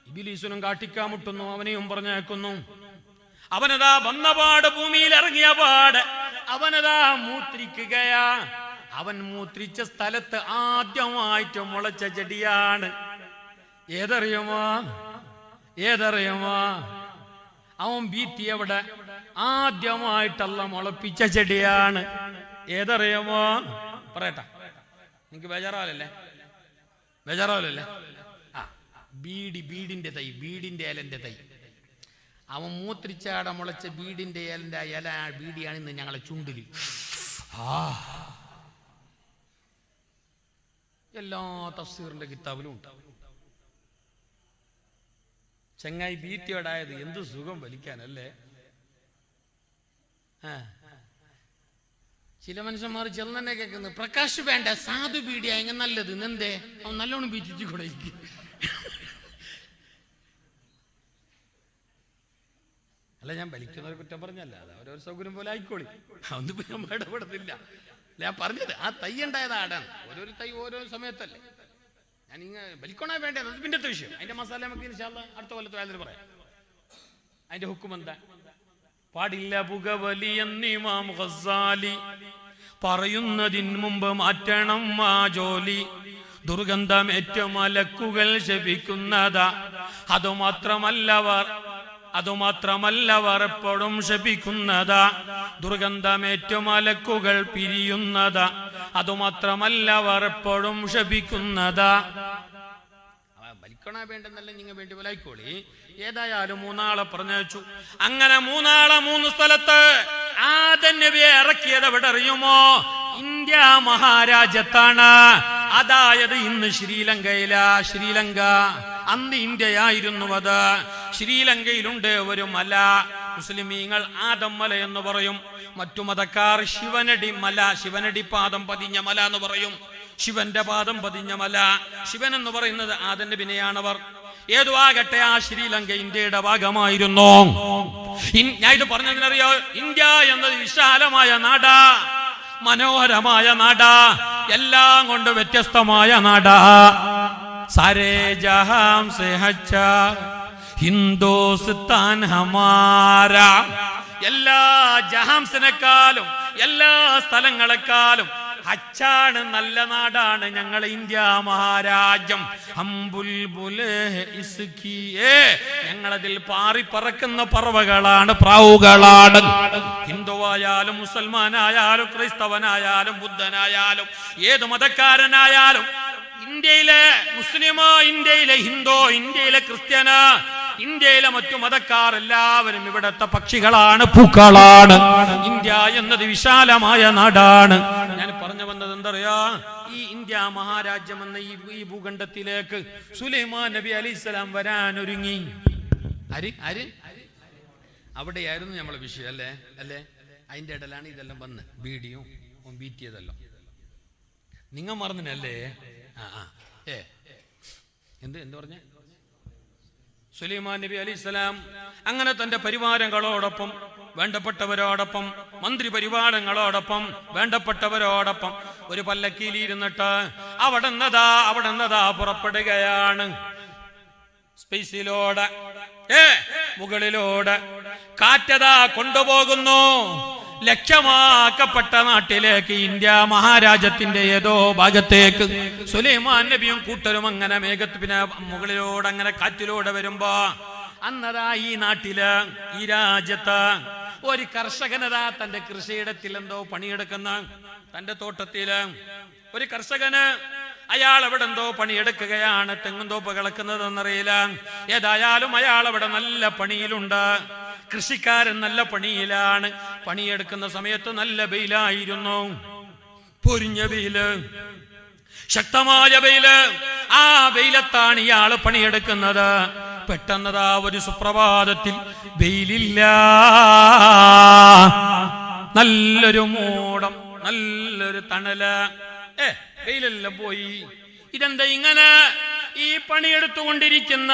ഇബ്ലീസിനും കാട്ടിക്കാൻ മുട്ടുന്നു, അവനെയും പറഞ്ഞേക്കുന്നു. അവനതാ വന്നപാട്, ഭൂമിയിൽ ഇറങ്ങിയ പാട് അവനതാ മൂത്രിക്കുകയാ. അവൻ മൂത്രിച്ച സ്ഥലത്ത് ആദ്യമായിട്ട് മുളച്ച ചെടിയാണ് ഏതറിയുമോ? ഏതറിയുമോ? അവൻ ബീത്തി എവിടെ ആദ്യമായിട്ടല്ല മുളപ്പിച്ച ചെടിയാണ്. ഏതറിയുമോ? പറയട്ടെ, നിങ്ങക്ക് ബേജാറാവല്ലേ? ആ, ബീഡിന്റെ തൈ, ബീഡിന്റെ ഇലന്റെ തൈ. അവൻ മൂത്രിച്ചാട മുളച്ച ബീഡിന്റെ ഇലന്റെ ഇല ബീഡിയാണ് ഇന്ന് ഞങ്ങളെ ചുണ്ടില്. എല്ലാ തഫ്സീറിന്റെ കിതാബിലും ഉണ്ട്. ചെങ്ങായി ബീറ്റിയോടായത് എന്ത് സുഖം വലിക്കാനല്ലേ. ചില മനുഷ്യന്മാർ ചെന്നെ കേൾക്കുന്നത് പ്രകാശ് വേണ്ട സാധു ബീഡിയാ എങ്ങനെ നല്ലത് എന്തേ അവൻ നല്ലോണം ബീറ്റിച്ചു കൂടെ. അല്ല, ഞാൻ വലിക്കുന്നവരെ കുറ്റം പറഞ്ഞല്ല, അത് അവരൊരു സൗകര്യം പോലെ ആയിക്കോളി, അതൊന്നും ഞാൻ ഇടപെടുന്നില്ല. ഞാൻ പറഞ്ഞത് ആ തൈ ഉണ്ടായത് ആടാണ്. ഓരോരു തൈ ഓരോ സമയത്തല്ലേ. ഞാൻ ഇങ്ങനെ വലിക്കണോ വേണ്ടത് അത് പിന്നത്തെ വിഷയം. അതിന്റെ മസാല നമുക്ക് ഇൻഷാല്ലാ അടുത്ത കൊല്ലത്ത് വേദന പറയാം. അതിന്റെ ഹുക്കും എന്താ? പാടില്ല പുകവലിയെന്ന് ഇമാം ഗസാലി പറയുന്നതിന് മുമ്പ് മാറ്റണം ആ ജോലി. ദുർഗന്ധമേറ്റ മലക്കുകൾ ശപിക്കുന്നതാ, അതുമാത്രമല്ലവർ എപ്പോഴും ശപിക്കുന്നതാ. ദുർഗന്ധമേറ്റ മലക്കുകൾ പിരിയുന്നതാ, അതുമാത്രമല്ലവർ എപ്പോഴും ശപിക്കുന്നതാ. വലിക്കണ വേണ്ടെന്നല്ല, നിങ്ങൾ വേണ്ടി വലായിക്കോളി. ഏതായാലും മൂന്നാളെ പറഞ്ഞയച്ചു. അങ്ങനെ മൂന്നാളെ 3 സ്ഥലത്ത് ആദം നബിയെ ഇറക്കിയത് എവിടെ അറിയുമോ? ഇന്ത്യ മഹാരാജ്യത്താണ്. അതായത് ഇന്ന് ശ്രീലങ്ക അന്ന് ഇന്ത്യയായിരുന്നു അത്. ശ്രീലങ്കയിലുണ്ട് ഒരു മല, മുസ്ലിമീങ്ങൾ ആദം മല എന്ന് പറയും. മറ്റു മതക്കാർ ശിവനടി മല, ശിവനടി പാദം പതിഞ്ഞ മല എന്ന് പറയും. ശിവന്റെ പാദം പതിഞ്ഞ മല, ശിവൻ എന്ന് പറയുന്നത് ആദം നബിനെയാണവർ. ഏതുവാകട്ടെ, ആ ശ്രീലങ്ക ഇന്ത്യയുടെ ഭാഗമായിരുന്നു. ഞാൻ ഇത് പറഞ്ഞതിനറിയോ? ഇന്ത്യ എന്നത് വിശാലമായ നാടാ, മനോഹരമായ നാടാ, എല്ലാം കൊണ്ട് വ്യത്യസ്തമായ നാടാ. സാരേ ജഹാം സേ അച്ഛാ ഹിന്ദുസ്ഥാൻ ഹമാരാ. എല്ലാ ജഹാംസിനെക്കാളും എല്ലാ സ്ഥലങ്ങളെക്കാളും അച്ചാണ്, നല്ല നാടാണ് ഞങ്ങൾ ഇന്ത്യ മഹാരാജ്യം. ഞങ്ങളതിൽ പാറി പറക്കുന്ന പറവകളാണ്, പ്രാവുകളാണ്. ഹിന്ദുവായാലും മുസൽമാനായാലും ക്രൈസ്തവനായാലും ബുദ്ധനായാലും ഏത് മതക്കാരനായാലും, ഇന്ത്യയിലെ മുസ്ലിമോ, ഇന്ത്യയിലെ ഹിന്ദു, ഇന്ത്യയിലെ ക്രിസ്ത്യന്, ഇന്ത്യയിലെ മറ്റു മതക്കാർ എല്ലാവരും ഇവിടത്തെ പക്ഷികളാണ്, പൂക്കളാണ്. ഇന്ത്യ എന്നത് വിശാലമായ നാടാണ്. ഞാൻ പറഞ്ഞു വന്നത് എന്തറിയാ? ഈ ഇന്ത്യ മഹാരാജ്യം എന്ന ഈ ഭൂഖണ്ഡത്തിലേക്ക് സുലൈമാൻ നബി അലൈഹിസ്സലാം വരാനൊരുങ്ങി. ആര് അവിടെയായിരുന്നു നമ്മളെ വിഷയം അല്ലേ? അതിന്റെ ഇടയിലാണ് ഇതെല്ലാം വന്ന് ബീഡിയും ബീറ്റിയതെല്ലാം. നിങ്ങൾ മറന്നിനല്ലേ? എന്ത് പറഞ്ഞ? സുലൈമാൻ നബി അലൈഹിസ്സലാം അങ്ങനെ തന്റെ പരിവാരങ്ങളോടൊപ്പം, വേണ്ടപ്പെട്ടവരോടൊപ്പം, മന്ത്രി പരിവാരങ്ങളോടൊപ്പം, വേണ്ടപ്പെട്ടവരോടൊപ്പം ഒരു പല്ലക്കിയിലിരുന്നിട്ട് അവിടെന്നതാ പുറപ്പെടുകയാണ്. സ്പേസിലൂടെ മുകളിലൂടെ കാറ്റതാ കൊണ്ടുപോകുന്നു ലക്ഷ്യമാക്കപ്പെട്ട നാട്ടിലേക്ക്, ഇന്ത്യ മഹാരാജ്യത്തിന്റെ ഏതോ ഭാഗത്തേക്ക്. സുലൈമാൻ നബിയും കൂട്ടരും അങ്ങനെ മേഘത്തിന് മുകളിലൂടെ അങ്ങനെ കാറ്റിലൂടെ വരുമ്പോ അന്നതാ ഈ നാട്ടില്, ഈ രാജ്യത്ത് ഒരു കർഷകനതാ തന്റെ കൃഷിയിടത്തിൽ എന്തോ പണിയെടുക്കുന്ന, തന്റെ തോട്ടത്തില് ഒരു കർഷകന്, അയാൾ അവിടെ എന്തോ പണിയെടുക്കുകയാണ്. തെങ്ങുംതോപ്പ് കിളക്കുന്നതെന്നറിയില്ല. ഏതായാലും അയാൾ അവിടെ നല്ല പണിയിലുണ്ട്. കൃഷിക്കാരൻ നല്ല പണിയിലാണ്. പണിയെടുക്കുന്ന സമയത്ത് നല്ല വെയിലായിരുന്നു, പൊരിഞ്ഞ വെയില്, ശക്തമായ വെയില്. ആ വെയിലത്താണ് ഇയാള് പണിയെടുക്കുന്നത്. പെട്ടെന്നതാ ഒരു സുപ്രഭാതത്തിൽ വെയിലില്ല, നല്ലൊരു മൂടം, നല്ലൊരു തണല്, വെയിലെല്ലാം പോയി. ഇതെന്താ ഇങ്ങനെ? ഈ പണിയെടുത്തുകൊണ്ടിരിക്കുന്ന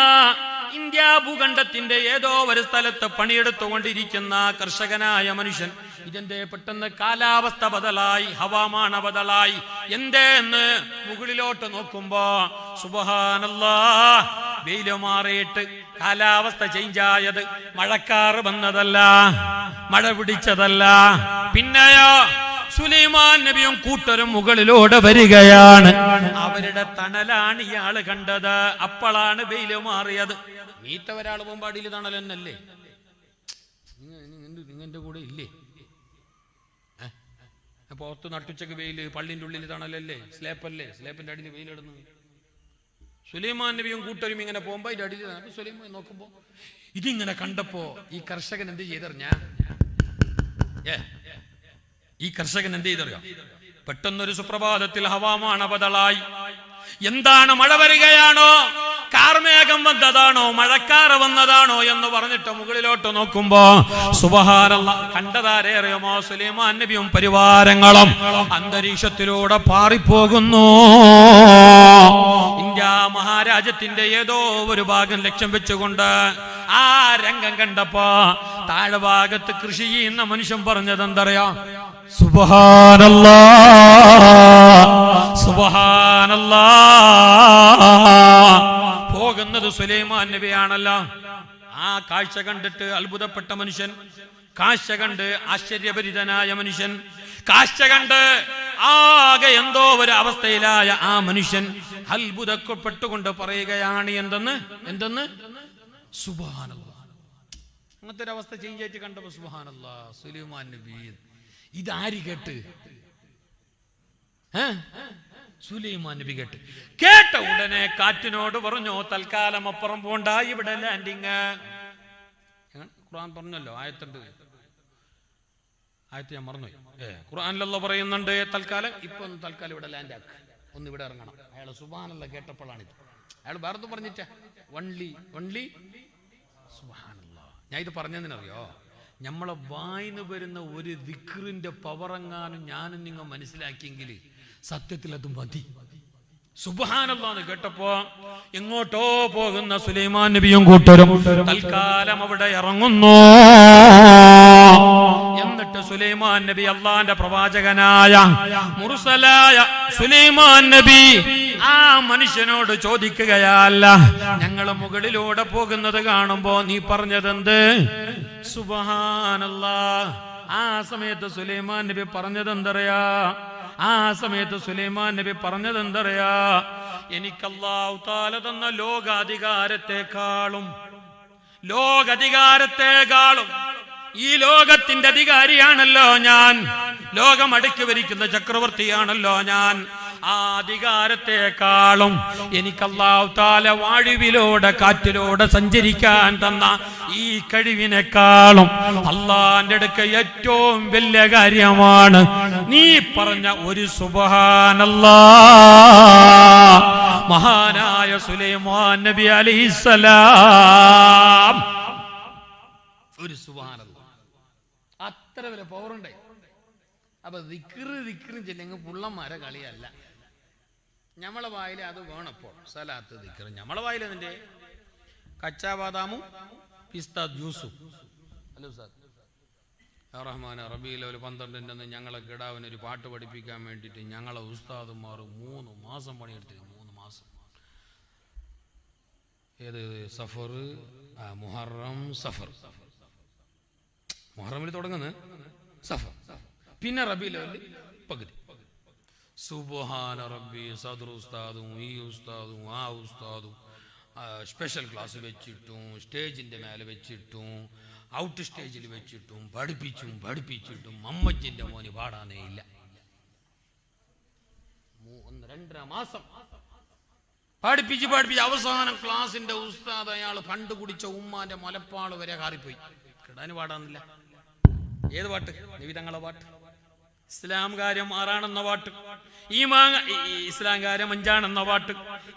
ഇന്ത്യ ഭൂഖണ്ഡത്തിന്റെ ഏതോ ഒരു സ്ഥലത്ത് പണിയെടുത്തുകൊണ്ടിരിക്കുന്ന കർഷകനായ മനുഷ്യൻ ഇതെന്തേ പെട്ടെന്ന് കാലാവസ്ഥ ബദലായി, ഹവാമാന ബദലായി, എന്തേന്ന് മുകളിലോട്ട് നോക്കുമ്പോ സുബ്ഹാനല്ലാഹ്, വെയില് മാറിയിട്ട് കാലാവസ്ഥ ചേഞ്ചായത് മഴക്കാറ് വന്നതല്ല, മഴ പിടിച്ചതല്ല. പിന്നെയോ സുലൈമാൻ നബിയും കൂട്ടരും മുകളിലൂടെ വരികയാണ്. അവരുടെ തണലാണ് ഇയാള് കണ്ടത്. അപ്പോഴാണ് വെയില് മാറിയത്. മീത്ത ഒരാൾ പോകുമ്പോ അടിയിൽ തണൽ തന്നെയല്ലേ? നിങ്ങളുടെ കൂടെ ഇല്ലേ? പുറത്ത് നട്ടുച്ചക്ക് വെയില്, പള്ളിന്റെ ഉള്ളിൽ തണലല്ലേ? സ്ലേപ്പല്ലേ? സ്ലേപ്പിന്റെ അടിയിൽ വെയിലിടുന്നു. സുലൈമാൻ നബിയും കൂട്ടരും ഇങ്ങനെ പോകുമ്പോ ഇതിന്റെ അടിയിൽ സുലൈമാൻ നോക്കുമ്പോ ഇതിങ്ങനെ കണ്ടപ്പോ ഈ കർഷകൻ എന്ത് ചെയ്തറിഞ്ഞ? ഈ കർഷകൻ എന്ത് ചെയ്തറിയാം? പെട്ടെന്നൊരു സുപ്രഭാതത്തിൽ ഹവാമാന ബദലായി. എന്താണ്? മഴ വരികയാണോ? കാർമേഘം വന്നതാണോ? മഴക്കാറ് വന്നതാണോ എന്ന് പറഞ്ഞിട്ട് മുകളിലോട്ട് നോക്കുമ്പോ സുബ്ഹാനല്ലാഹ്, കണ്ടതാരേറിയുമോ? സുലൈമാൻ നബിയും പരിവാരങ്ങളും അന്തരീക്ഷത്തിലൂടെ പാറിപ്പോകുന്നു. ഇന്ത്യ മഹാരാജ്യത്തിന്റെ ഏതോ ഒരു ഭാഗം ലക്ഷ്യം വെച്ചുകൊണ്ട് ആ രംഗം കണ്ടപ്പോ താഴെ ഭാഗത്ത് കൃഷി ചെയ്യുന്ന മനുഷ്യൻ പറഞ്ഞത് എന്തറിയാം? സുബ്ഹാനല്ലാഹ്, സുബ്ഹാനല്ലാഹ്. പോകുന്നത് സുലൈമാൻ നബിയാണല്ലോ. ആ കാഴ്ച കണ്ടിട്ട് അത്ഭുതപ്പെട്ട മനുഷ്യൻ, കാഴ്ച കണ്ട് ആശ്ചര്യഭരിതനായ മനുഷ്യൻ, കാഴ്ച കണ്ട് ആകെ എന്തോ ഒരു അവസ്ഥയിലായ ആ മനുഷ്യൻ അത്ഭുതപ്പെട്ടുകൊണ്ട് പറയുകയാണ് എന്തെന്ന് സുബ്ഹാനല്ലാഹ്. അങ്ങനത്തെ ഒരു അവസ്ഥ ചേഞ്ച് ആയിട്ട് കണ്ടപ്പോ സുബ്ഹാനല്ലാഹ്, സുലൈമാൻ നബി. ഇതാര് കേട്ട്? സുലൈമാൻ നബി കേട്ട ഉടനെ കാറ്റിനോട് പറഞ്ഞു, തൽക്കാലം അപ്പുറം പോണ്ട, ഇവിടെ ലാൻഡിങ്. ഖുർആൻ പറഞ്ഞല്ലോ, ആയത്തുണ്ട്. ആയത്ത് ഞാൻ മറന്നുപോയി. ഖുർആനിലല്ലാഹ് പറയുന്നുണ്ട്, തൽക്കാലം ഇവിടെ ലാൻഡ് ആക്ക്, ഒന്ന് ഇവിടെ ഇറങ്ങണം. അയാൾ സുബ്ഹാനല്ലാഹ് കേട്ടപ്പോഴാണിത്. അയാൾ വേറെ പറഞ്ഞിട്ടാ, വൺലി സുബ്ഹാനല്ലാഹ്. ഞാൻ ഇത് പറഞ്ഞതിനറിയോ? നമ്മളെ വായിന്ന് വരുന്ന ഒരു ദിക്റിന്റെ പവറെങ്ങാനും ഞാനും നിങ്ങൾ മനസ്സിലാക്കിയെങ്കിൽ സത്യത്തിൽ അത് മതി. സുബ്ഹാനല്ലാഹ് കേട്ടപ്പോ എങ്ങോട്ടോ പോകുന്ന സുലൈമാൻ നബിയും കൂട്ടരും തൽക്കാലം അവിടെ ഇറങ്ങുന്നു. എന്നിട്ട് സുലൈമാൻ നബി, അള്ളാന്റെ പ്രവാചകനായ മുർസലായ സുലൈമാൻ നബി ആ മനുഷ്യനോട് ചോദിക്കുകയല്ല, ഞങ്ങൾ മുകളിലൂടെ പോകുന്നത് കാണുമ്പോ നീ പറഞ്ഞതെന്ത്? സുബ്ഹാനല്ലാഹ്. ആ സമയത്ത് സുലൈമാൻ നബി പറഞ്ഞതെന്തറിയാ? എനിക്ക് അല്ലാഹു തആല തന്ന ലോകാധികാരത്തെക്കാളും ഈ ലോകത്തിന്റെ അധികാരിയാണല്ലോ ഞാൻ, ലോകം അടക്കി ഭരിക്കുന്ന ചക്രവർത്തിയാണല്ലോ ഞാൻ. ആ അധികാരത്തെക്കാളും എനിക്ക് അല്ലാഹു തആല വായുവിലൂടെ കാറ്റിലൂടെ സഞ്ചരിക്കാൻ തന്ന ഈ കഴിവിനേക്കാളും അള്ളാന്റെ അടുക്ക ഏറ്റവും വലിയ കാര്യമാണ് നീ പറഞ്ഞ ഒരു സുബ്ഹാനല്ലാഹ്. മഹാനായ സുലൈമാൻ നബി അലൈഹിസ്സലാം ഒരു സുബ്ഹാനല്ലാഹ്, അത്ര വലിയ പവറുണ്ട്. അപ്പൊ ദിക്റും ചെല്ലെങ്കിൽ പുള്ളന്മാരെ കളിയല്ല. ഞമ്മളെ വായിൽ അത് വേണപ്പോൾ സലാത്ത് ദിക്ർ. ഞമ്മളെ വായിൽ അതിന്റെ കച്ചാ ബാദാമും പിസ്ത ജ്യൂസും. ഹലോ സാർ റഹ്മാൻ റബീൽ 12 ഞങ്ങളെ കിടാവിനൊരു പാട്ട് പഠിപ്പിക്കാൻ വേണ്ടിയിട്ട് ഞങ്ങളെ ഉസ്താദുമാർ 3 മാസം പണിയെടുത്തിരുന്നു. 3 മാസം. ഏത് സഫർ, മുഹറം, സഫർ. മുഹറമിൽ തുടങ്ങുന്നത് സഫർ, പിന്നെ റബീഉൽ അവ്വൽ പകുതി. സുബ്ഹാന റബ്ബി. സദർ ഉസ്താദും ഈ ഉസ്താദും ആ ഉസ്താദും സ്പെഷ്യൽ ക്ലാസ് വെച്ചിട്ടും സ്റ്റേജിന്റെ മേലെ വെച്ചിട്ടും ഔട്ട് സ്റ്റേജിൽ വെച്ചിട്ടും പഠിപ്പിച്ചിട്ടും മമ്മജിന്റെ മോന് പാടാനേ ഇല്ല. 2.5 മാസം പഠിപ്പിച്ച് അവസാനം ക്ലാസിന്റെ ഉസ്താദ് അയാൾ പണ്ട് കുടിച്ച ഉമ്മാന്റെ മുലപ്പാള് വരെ കാറിപ്പോയി. കിടാന് പാടാന്നില്ല. ഏത് പാട്ട്? നിവിധങ്ങളെ പാട്ട്. ഇസ്ലാം കാര്യം 6 പാട്ട്, ഇസ്ലാം കാര്യം 5 പാട്ട്,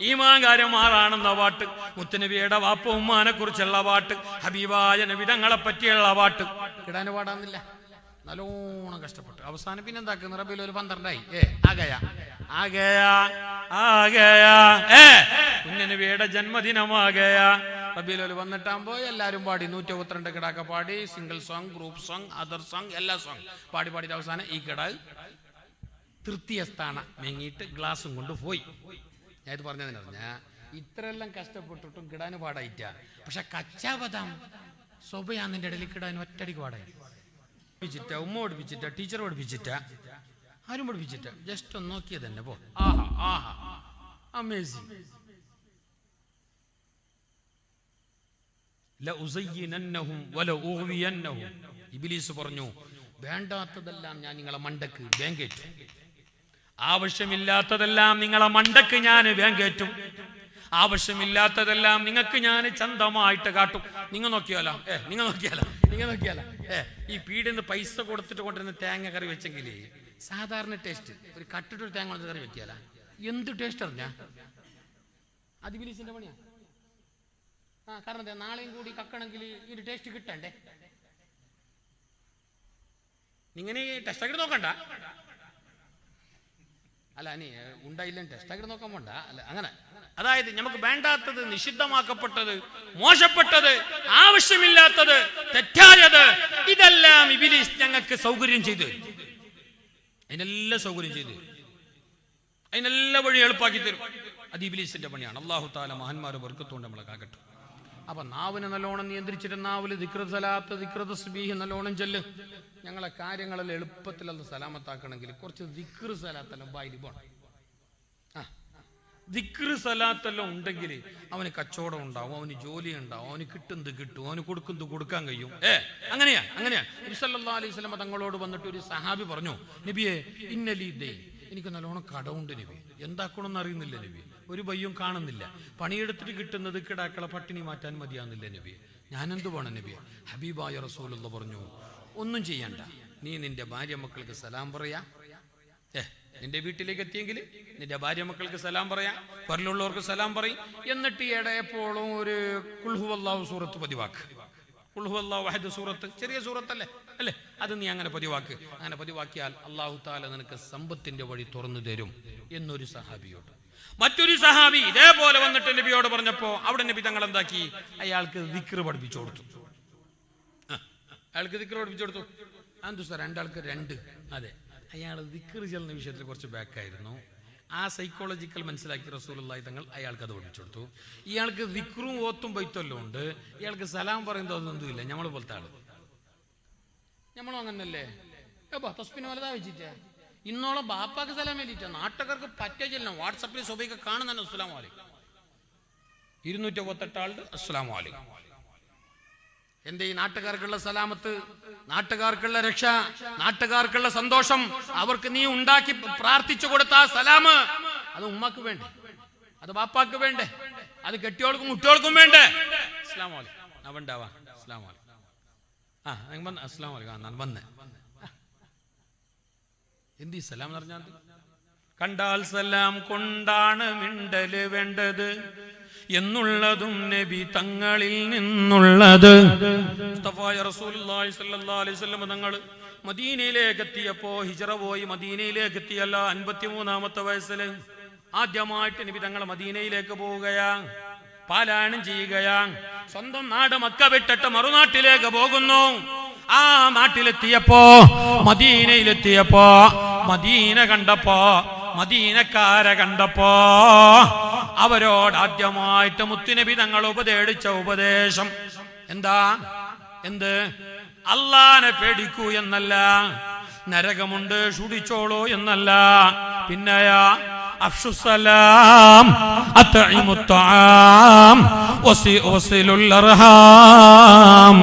ഈമാൻ കാര്യം 6 പാട്ട്, മുത്തുനബിയുടെ വാപ്പ ഉമ്മാനെ കുറിച്ചുള്ള പാട്ട്, ഹബീബായ നബിതങ്ങളെ പറ്റിയുള്ള പാട്ട്. കിടാന് പാടാന്നില്ല. നല്ലോണം കഷ്ടപ്പെട്ടു. അവസാനം പിന്നെ എന്താക്കുന്നു? റബീഉൽ അവ്വൽ 12 കുഞ്ഞനബിയുടെ ജന്മദിനമാകയാ. റബീഉൽ അവ്വൽ വന്നിട്ടാകുമ്പോ എല്ലാരും പാടി 132 കിടാക്ക പാടി, single song, group song, other song, എല്ലാ സോങ് പാടി അവസാനം ഈ കിടാവ് തൃତୀയ സ്ഥാനം മേങ്ങിയിട്ട് ഗ്ലാസും കൊണ്ട് പോയി. ഞാൻ ഇത് പറഞ്ഞതിനറിഞ്ഞ ഇത്രയെല്ലാം കഷ്ടപ്പെട്ടിട്ടും കിടാന് പാടായിട്ട. പക്ഷെ കച്ചാബദാം സ്വബയാന്നിന്റെ ഇടയിൽ കിടാൻ ഒറ്റടിക്ക് പാടായി. പഠിപ്പിച്ചിട്ട, ഉമ്മ പഠിപ്പിച്ചിട്ട, ടീച്ചർ പഠിപ്പിച്ചിട്ട, ആരും പഠിപ്പിച്ചിട്ട് ജസ്റ്റ് ഒന്ന് നോക്കിയത് തന്നെ പോ. ആഹാ ആഹാ അമേസിംഗ്. ഇബ്ലീസ് പറഞ്ഞു, വേണ്ടാത്തതെല്ലാം ഞാൻ നിങ്ങളെ മണ്ടക്ക് വേങ്കേറ്റും, ആവശ്യമില്ലാത്തതെല്ലാം നിങ്ങളെ മണ്ടക്ക് ഞാൻ വേങ്കേറ്റും, ആവശ്യമില്ലാത്തതെല്ലാം നിങ്ങൾക്ക് ഞാൻ ചന്തമായിട്ട് കാട്ടും. നിങ്ങൾ നോക്കിയാലോ നിങ്ങൾ നോക്കിയാലോ ഈ പീടിന്ന് പൈസ കൊടുത്തിട്ട് കൊണ്ടിരുന്ന തേങ്ങ കറി വെച്ചെങ്കിൽ സാധാരണ ടേസ്റ്റ് ഒരു കട്ടിട്ടൊരു തേങ്ങ കൊണ്ട് കറി വെക്കിയാല എന്ത് ടേസ്റ്റ് അറിഞ്ഞാ? അത് ഇബ്ലീസിന്റെ പണിയാ. കാരണം എന്താ, നാളെയും കൂടി കക്കണമെങ്കിൽ ഇതിന്റെ ടേസ്റ്റ് കിട്ടണ്ടേ? ഇങ്ങനെ ടെസ്റ്റ് ആക്കിട്ട് നോക്കണ്ട. അല്ല നീ ഉണ്ടായില്ല ടെസ്റ്റ് ആക്കിട്ട് നോക്കാൻ പോണ്ട. അല്ല അങ്ങനെ, അതായത് നമുക്ക് വേണ്ടാത്തത്, നിഷിദ്ധമാക്കപ്പെട്ടത്, മോശപ്പെട്ടത്, ആവശ്യമില്ലാത്തത്, തെറ്റായത്, ഇതെല്ലാം ഇബ്ലീസ് ഞങ്ങൾക്ക് സൗകര്യം ചെയ്തു തരും. അതിനെല്ലാം സൗകര്യം ചെയ്തു തരും, അതിനെല്ലാം വഴി എളുപ്പാക്കി തരും. അത് ഇബ്ലീസിന്റെ പണിയാണ്. അല്ലാഹു തആല മഹാന്മാരെ ബർക്കത്തുകൊണ്ട് നമ്മളെ കാക്കട്ടെ. അപ്പൊ നാവിനെ നല്ലോണം നിയന്ത്രിച്ചിട്ട് നാവില് ദിക്ർ സലാത്ത്, ദിക്ർ തസ്ബീഹ് നല്ലോണം ചെല്ല്. ഞങ്ങളെ കാര്യങ്ങളെല്ലാം എളുപ്പത്തിലത് സലാമത്താക്കണമെങ്കിൽ കുറച്ച് ദിക്ർ സലാത്തെല്ലാം ബായിൽ പോണം. ദിക്ർ സലാത്തെല്ലാം ഉണ്ടെങ്കിൽ അവന് കച്ചവടം ഉണ്ടാവും, അവന് ജോലി ഉണ്ടാവും, അവന് കിട്ടുന്നത് കിട്ടും, അവന് കൊടുക്കുന്നത് കൊടുക്കാൻ കഴിയും. അങ്ങനെയാ നബി സല്ലല്ലാഹു അലൈഹി വസല്ലം തങ്ങളോട് വന്നിട്ട് ഒരു സഹാബി പറഞ്ഞു, നബിയെ ഇന്നലി ദേ, എനിക്ക് നല്ലോണം കടമുണ്ട് നബി, എന്താക്കണമെന്ന് അറിയുന്നില്ല നബി, ഒരു ബയ്യും കാണുന്നില്ല, പണിയെടുത്തിട്ട് കിട്ടുന്നത് കിടാക്കളെ പട്ടിണി മാറ്റാൻ മതിയാകുന്നില്ല നബി, ഞാനെന്ത് വേണം നബി? ഹബീബായ റസൂലുള്ളാഹി പറഞ്ഞു, ഒന്നും ചെയ്യണ്ട, നീ നിന്റെ ഭാര്യ മക്കൾക്ക് സലാം പറയാ. നിന്റെ വീട്ടിലേക്ക് എത്തിയെങ്കിൽ നിന്റെ ഭാര്യ മക്കൾക്ക് സലാം പറയാ, പരലുള്ളവർക്ക് സലാം പറയും. എന്നിട്ട് എപ്പോഴും ഒരു ഖുൽ ഹുവല്ലാഹു സൂറത്ത് പതിവാക്ക്. ഖുൽ ഹുവല്ലാഹു അഹദ് സൂറത്ത്, ചെറിയ സൂറത്തല്ലേ അല്ലേ, അത് നീ അങ്ങനെ പതിവാക്ക്. അങ്ങനെ പതിവാക്കിയാൽ അല്ലാഹു തആല നിനക്ക് സമ്പത്തിന്റെ വഴി തുറന്നു തരും എന്നൊരു സഹാബിയോട്. മറ്റൊരു സഹാബി ഇതേപോലെ വന്നിട്ട് നബിയോട് പറഞ്ഞപ്പോ അവിടെ നബി തങ്ങൾ എന്താക്കി, അയാൾക്ക് ദിക്ർ പഠിപ്പിച്ചു കൊടുത്തു. എന്തു സാർ രണ്ടാൾക്ക് രണ്ട്? അതെ, അയാൾ ദിക്ർ ചെല്ലുന്ന വിഷയത്തിൽ കുറച്ച് ബാക്കായിരുന്നു. ആ സൈക്കോളജിക്കൽ മനസ്സിലാക്കി റസൂലുള്ളാഹി തങ്ങൾ അയാൾക്ക് അത് പഠിപ്പിച്ചു കൊടുത്തു. ഇയാൾക്ക് ദിക്റും ഓത്തും ബൈത്തെല്ലാം ഉണ്ട്, ഇയാൾക്ക് സലാം പറയുന്നതൊന്നുമില്ല. നമ്മളെ പോലത്തെ ആള്, നമ്മളും അങ്ങനല്ലേ? തസ്ബീഹ് വലുതാ വെച്ചിട്ടാ ഇന്നോളം ബാപ്പാക്ക് സലാം വേണ്ടിയിട്ടാ. നാട്ടുകാർക്ക് പറ്റേ ചെല്ലണം. വാട്സപ്പിൽ സ്വബൈക്ക് കാണുന്ന അസ്സലാമു അലൈക്കും 258 ആളുടെ അസ്സലാമു അലൈക്കും. എന്റെ ഈ നാട്ടുകാർക്കുള്ള സലാമത്ത്, നാട്ടുകാർക്കുള്ള രക്ഷ, നാട്ടുകാർക്കുള്ള സന്തോഷം, അവർക്ക് നീ ഉണ്ടാക്കി പ്രാർത്ഥിച്ചു കൊടുത്ത ആ സലാമ്, അത് ഉമ്മക്ക് വേണ്ടേ, അത് ബാപ്പാക്ക് വേണ്ടേ, അത് കെട്ടിയോൾക്കും കുട്ടികൾക്കും വേണ്ടേ? അസ്സലാമു അലൈക്കും അവണ്ടാവാ. അസ്സലാമു അലൈക്കും അസ്സലാമു അലൈക്കും വന്നേ. എന്ത് സലാം എന്ന് പറഞ്ഞാൽ, കണ്ടാൽ സലാം കൊണ്ടാണ് മിണ്ടല് വേണ്ടത് എന്നുള്ളതും നബി തങ്ങളിൽ നിന്നുള്ളത്. മുസ്തഫായ റസൂലുള്ളാഹി സ്വല്ലല്ലാഹു അലൈഹി വസല്ലം തങ്ങൾ മദീനയിലേക്ക് എത്തിയപ്പോ, ഹിജ്റ പോയി മദീനയിലേക്ക് എത്തിയല്ല 53-ാമത്തെ വയസ്സിൽ ആദ്യമായിട്ട് നബി തങ്ങൾ മദീനയിലേക്ക് പോവുകയാ, പാലായനം ചെയ്യുകയാ. സ്വന്തം നാട് മക്ക വിട്ടിട്ട് മറുനാട്ടിലേക്ക് പോകുന്നു. ആ നാട്ടിലെത്തിയപ്പോ, മദീനയിലെത്തിയപ്പോ, മദീന കണ്ടപ്പോ, മദീനക്കാരെ കണ്ടപ്പോ അവരോട് ആദ്യമായിട്ട് മുത്തുനബി തങ്ങൾ ഉപദേശിച്ച ഉപദേശം എന്താ? എന്ത്? അല്ലാഹനെ പേടിക്കൂ എന്നല്ല, നരകമുണ്ട് ശുടിച്ചോളൂ എന്നല്ല, പിന്നെയാ അഫ്ഷുസ്സലാം അത്ഇമുത്ത്ആം വസിലുൽ അർഹാം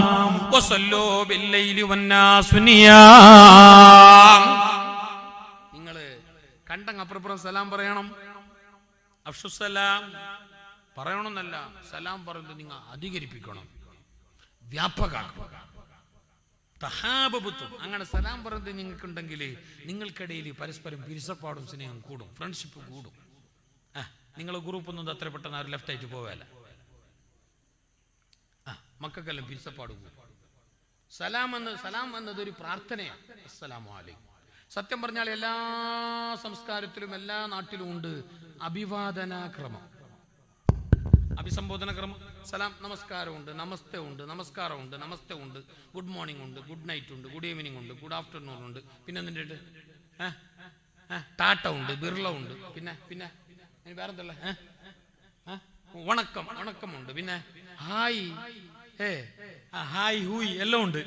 വസല്ലൂ ബില്ലൈലി വന്നാസു നിയാം. നിങ്ങള് കണ്ടങ്ങപ്പുറം സലാം പറയണം. അഫ്ഷുസ്സലാം പറയണമെന്നല്ല, സലാം പറയുന്നത് നിങ്ങൾ അധികരിപ്പിക്കണം, വ്യാപകാക്കണം. തഹാബബുത്തും, അങ്ങനെ സലാം പറയുന്നത് നിങ്ങൾക്കുണ്ടെങ്കിൽ നിങ്ങൾക്കിടയിൽ പരസ്പരം പിരിസപ്പാടും സ്നേഹം കൂടും, ഫ്രണ്ട്ഷിപ്പ് കൂടും. നിങ്ങൾ ഗ്രൂപ്പൊന്നും അത്ര പെട്ടെന്ന് ആരും ലെഫ്റ്റ് ആയിട്ട് പോവല്ല. മക്കൾക്കെല്ലാം പിരിസപ്പാട് കൂടും. സലാം എന്നതൊരു പ്രാർത്ഥനയാണ്. അസ്സലാമു അലൈക്കും. സത്യം പറഞ്ഞാൽ എല്ലാ സംസ്കാരത്തിലും എല്ലാ നാട്ടിലും ഉണ്ട് അഭിവാദനാക്രമം, അഭിസംബോധന ക്രമം. സലാം, നമസ്കാരമുണ്ട്, നമസ്തേ ഉണ്ട്, നമസ്കാരമുണ്ട്, നമസ്തേ ഉണ്ട്, ഗുഡ് മോർണിംഗ് ഉണ്ട്, ഗുഡ് നൈറ്റ് ഉണ്ട്, ഗുഡ് ഈവനിങ് ഉണ്ട്, ഗുഡ് ആഫ്റ്റർനൂൺ ഉണ്ട്, പിന്നെ എന്തിൻ്റെ ടാറ്റ ഉണ്ട്, ബിർള ഉണ്ട്, പിന്നെ വേറെന്തല്ല, വണക്കമുണ്ട്, പിന്നെ ഹായ് ഹായ് ഹൂയ് എല്ലാം ഉണ്ട്.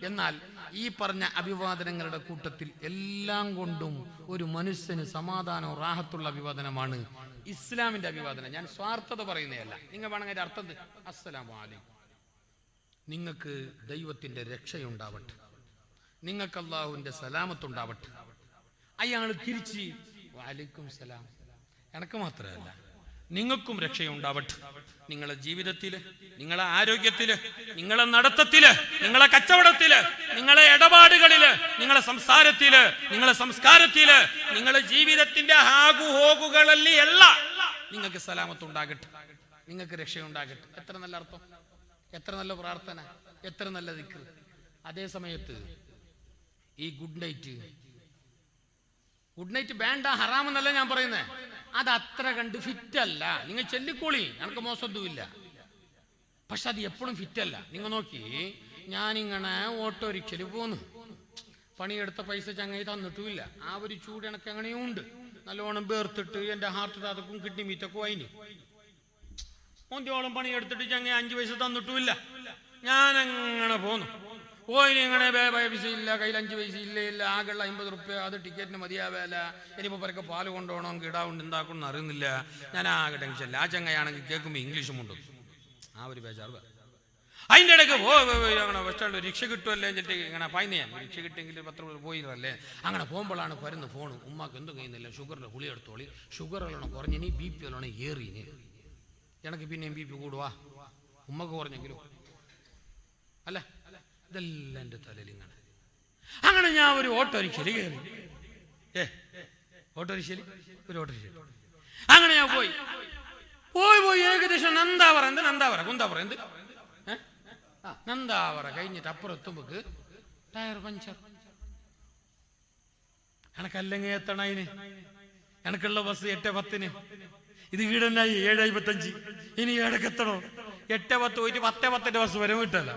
എന്നാൽ ഈ പറഞ്ഞ അഭിവാദനങ്ങളുടെ കൂട്ടത്തിൽ എല്ലാം കൊണ്ടും ഒരു മനുഷ്യന് സമാധാനവും റാഹത്തുള്ള അഭിവാദനമാണ് ഇസ്ലാമിന്റെ അഭിവാദനം. ഞാൻ സ്വാർത്ഥത പറയുന്നതല്ല. നിങ്ങൾ വേണമെങ്കിൽ അർത്ഥം അസ്സലാമു അലൈക്കും, നിങ്ങൾക്ക് ദൈവത്തിന്റെ രക്ഷയുണ്ടാവട്ടെ, നിങ്ങൾക്ക് അല്ലാഹുവിന്റെ സലാമത്തുണ്ടാവട്ടെ. അയാൾ തിരിച്ച് വഅലൈക്കും സലാം, എനക്ക് മാത്രമല്ല നിങ്ങൾക്കും രക്ഷയുണ്ടാവട്ടെ. നിങ്ങളെ ജീവിതത്തില്, നിങ്ങളെ ആരോഗ്യത്തില്, നിങ്ങളെ നടത്തത്തില്, നിങ്ങളെ കച്ചവടത്തില്, നിങ്ങളെ ഇടപാടുകളില്, നിങ്ങളെ സംസാരത്തില്, നിങ്ങളെ സംസ്കാരത്തില്, നിങ്ങളെ ജീവിതത്തിന്റെ ഹാഗുഹോഗുകളല്ലേ എല്ലാം നിങ്ങൾക്ക് സലാമത്തുണ്ടാകട്ടെ, നിങ്ങൾക്ക് രക്ഷയുണ്ടാകട്ടെ. എത്ര നല്ല അർത്ഥം, എത്ര നല്ല പ്രാർത്ഥന, എത്ര നല്ല ദിക്ർ. അതേ സമയത്ത് ഈ ഗുഡ് നൈറ്റ് വേണ്ട, ഹറാമെന്നല്ല ഞാൻ പറയുന്നത്. അത് അത്ര കണ്ട് ഫിറ്റല്ല. നിങ്ങൾ ചെല്ലിക്കോളി, എനിക്ക് മോശമൊന്നുമില്ല. പക്ഷെ അത് എപ്പോഴും ഫിറ്റല്ല. നിങ്ങൾ നോക്കി, ഞാനിങ്ങനെ ഓട്ടോറിക്ഷയിൽ പോന്നു, പണിയെടുത്ത പൈസ ചങ്ങായി തന്നിട്ടുമില്ല. ആ ഒരു ചൂട് എനിക്ക് അങ്ങനെയും ഉണ്ട്. നല്ലോണം വേർത്തിട്ട് എൻ്റെ ഹാർട്ട് താതക്കും കിഡ്നി മീറ്റൊക്കെ അതിന് മോന്തിയോളം പണിയെടുത്തിട്ട് ചങ്ങായി 5 പൈസ തന്നിട്ടുമില്ല. ഞാനങ്ങനെ പോന്നു. പോയിന് ഇങ്ങനെ പൈസ ഇല്ല, കയ്യിൽ 5 പൈസ ഇല്ല, ആകെയുള്ള 50 റുപ്യ, അത് ടിക്കറ്റിന് മതിയാവേല. ഇനിയിപ്പോൾ പരക്കെ പാല് കൊണ്ടുപോകണം, കിടാവുണ്ട് എന്താക്കണം അറിയുന്നില്ല. ഞാൻ ആകെ ടെൻഷനില്ല. ആ ചങ്ങയാണെങ്കിൽ കേൾക്കുമ്പോൾ ഇംഗ്ലീഷും ഉണ്ട്. ആ ഒരു ബേജാറ്. അതിൻ്റെ ഇടയ്ക്ക് അങ്ങനെ ബസ് സ്റ്റാൻഡ് റിക്ഷ കിട്ടുമല്ലേ എന്നിട്ട് ഇങ്ങനെ പായുന്ന, ഞാൻ റിക്ഷ കിട്ടിയെങ്കിൽ 10 രൂപ പോയില്ലേ. അങ്ങനെ പോകുമ്പോഴാണ് വരുന്ന ഫോണ്, ഉമ്മാക്ക് എന്തും കഴിയുന്നില്ല, ഷുഗറിൻ്റെ ഗുളി എടുത്തോളി, ഷുഗർ എല്ലാം കുറഞ്ഞിനി, BP എല്ലാം ഏറിന്, എനിക്ക് പിന്നെയും BP കൂടുവാ, ഉമ്മക്ക് കുറഞ്ഞെങ്കിലും അല്ല. ഇതെല്ലാം എൻ്റെ തലയിൽ ഇങ്ങനെ. അങ്ങനെ ഞാൻ ഒരു ഓട്ടോറിക്ഷയിൽ കയറി. ഓട്ടോറിക്ഷയിൽ അങ്ങനെ ഞാൻ പോയി ഏകദേശം നന്ദാവറ കഴിഞ്ഞിട്ട് അപ്പുറം എത്തുമ്പോക്ക് ടയർ പഞ്ചർ. എനക്കല്ലെങ്കിൽ എത്തണ അതിന്, എനക്കുള്ള ബസ് 8:10. ഇത് ഈടനായി 7:55. ഇനി ഏടക്കെത്തണോ? 8:10 പോയിട്ട് 10:10 ബസ് വരെ വിട്ടല്ല.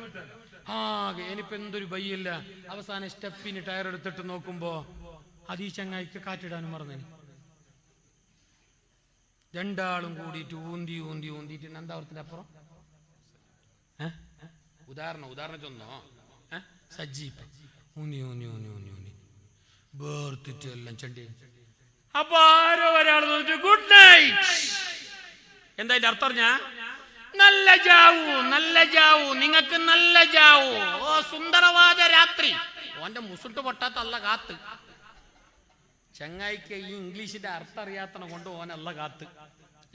ആകെ ഇനിയിപ്പോ എന്തൊരു ബയ്യില്ല. അവസാനം സ്റ്റെപ്പിന് ടയർ എടുത്തിട്ട് നോക്കുമ്പോ അത് ഈ ചങ്ങായിക്ക് കാറ്റിടാനും മറന്നു. രണ്ടാളും കൂടിയിട്ട് ഊന്തിയിട്ട് നന്ദാവരത്തിന്റെ അപ്പുറം ഉദാഹരണം ചൊന്നോ സജ്ജീപ്പ് ഊന്നി വേർത്തിട്ട് എല്ലാം ചണ്ടി. അപ്പൊ ആരോ ഒരാൾ ഗുഡ് നൈറ്റ്. എന്താ അതിന്റെ അർത്ഥം? പറഞ്ഞ നല്ല ജാവൂ നിങ്ങൾക്ക് നല്ല ജാവൂ. ഓ സുന്ദരവാദ രാത്രി. ഓന്റെ മുസുട്ട് പൊട്ടാത്തല്ല കാത്ത്. ചങ്ങായിക്ക് ഈ ഇംഗ്ലീഷിന്റെ അർത്ഥം അറിയാത്തണ കൊണ്ട് ഓനല്ല കാത്ത്.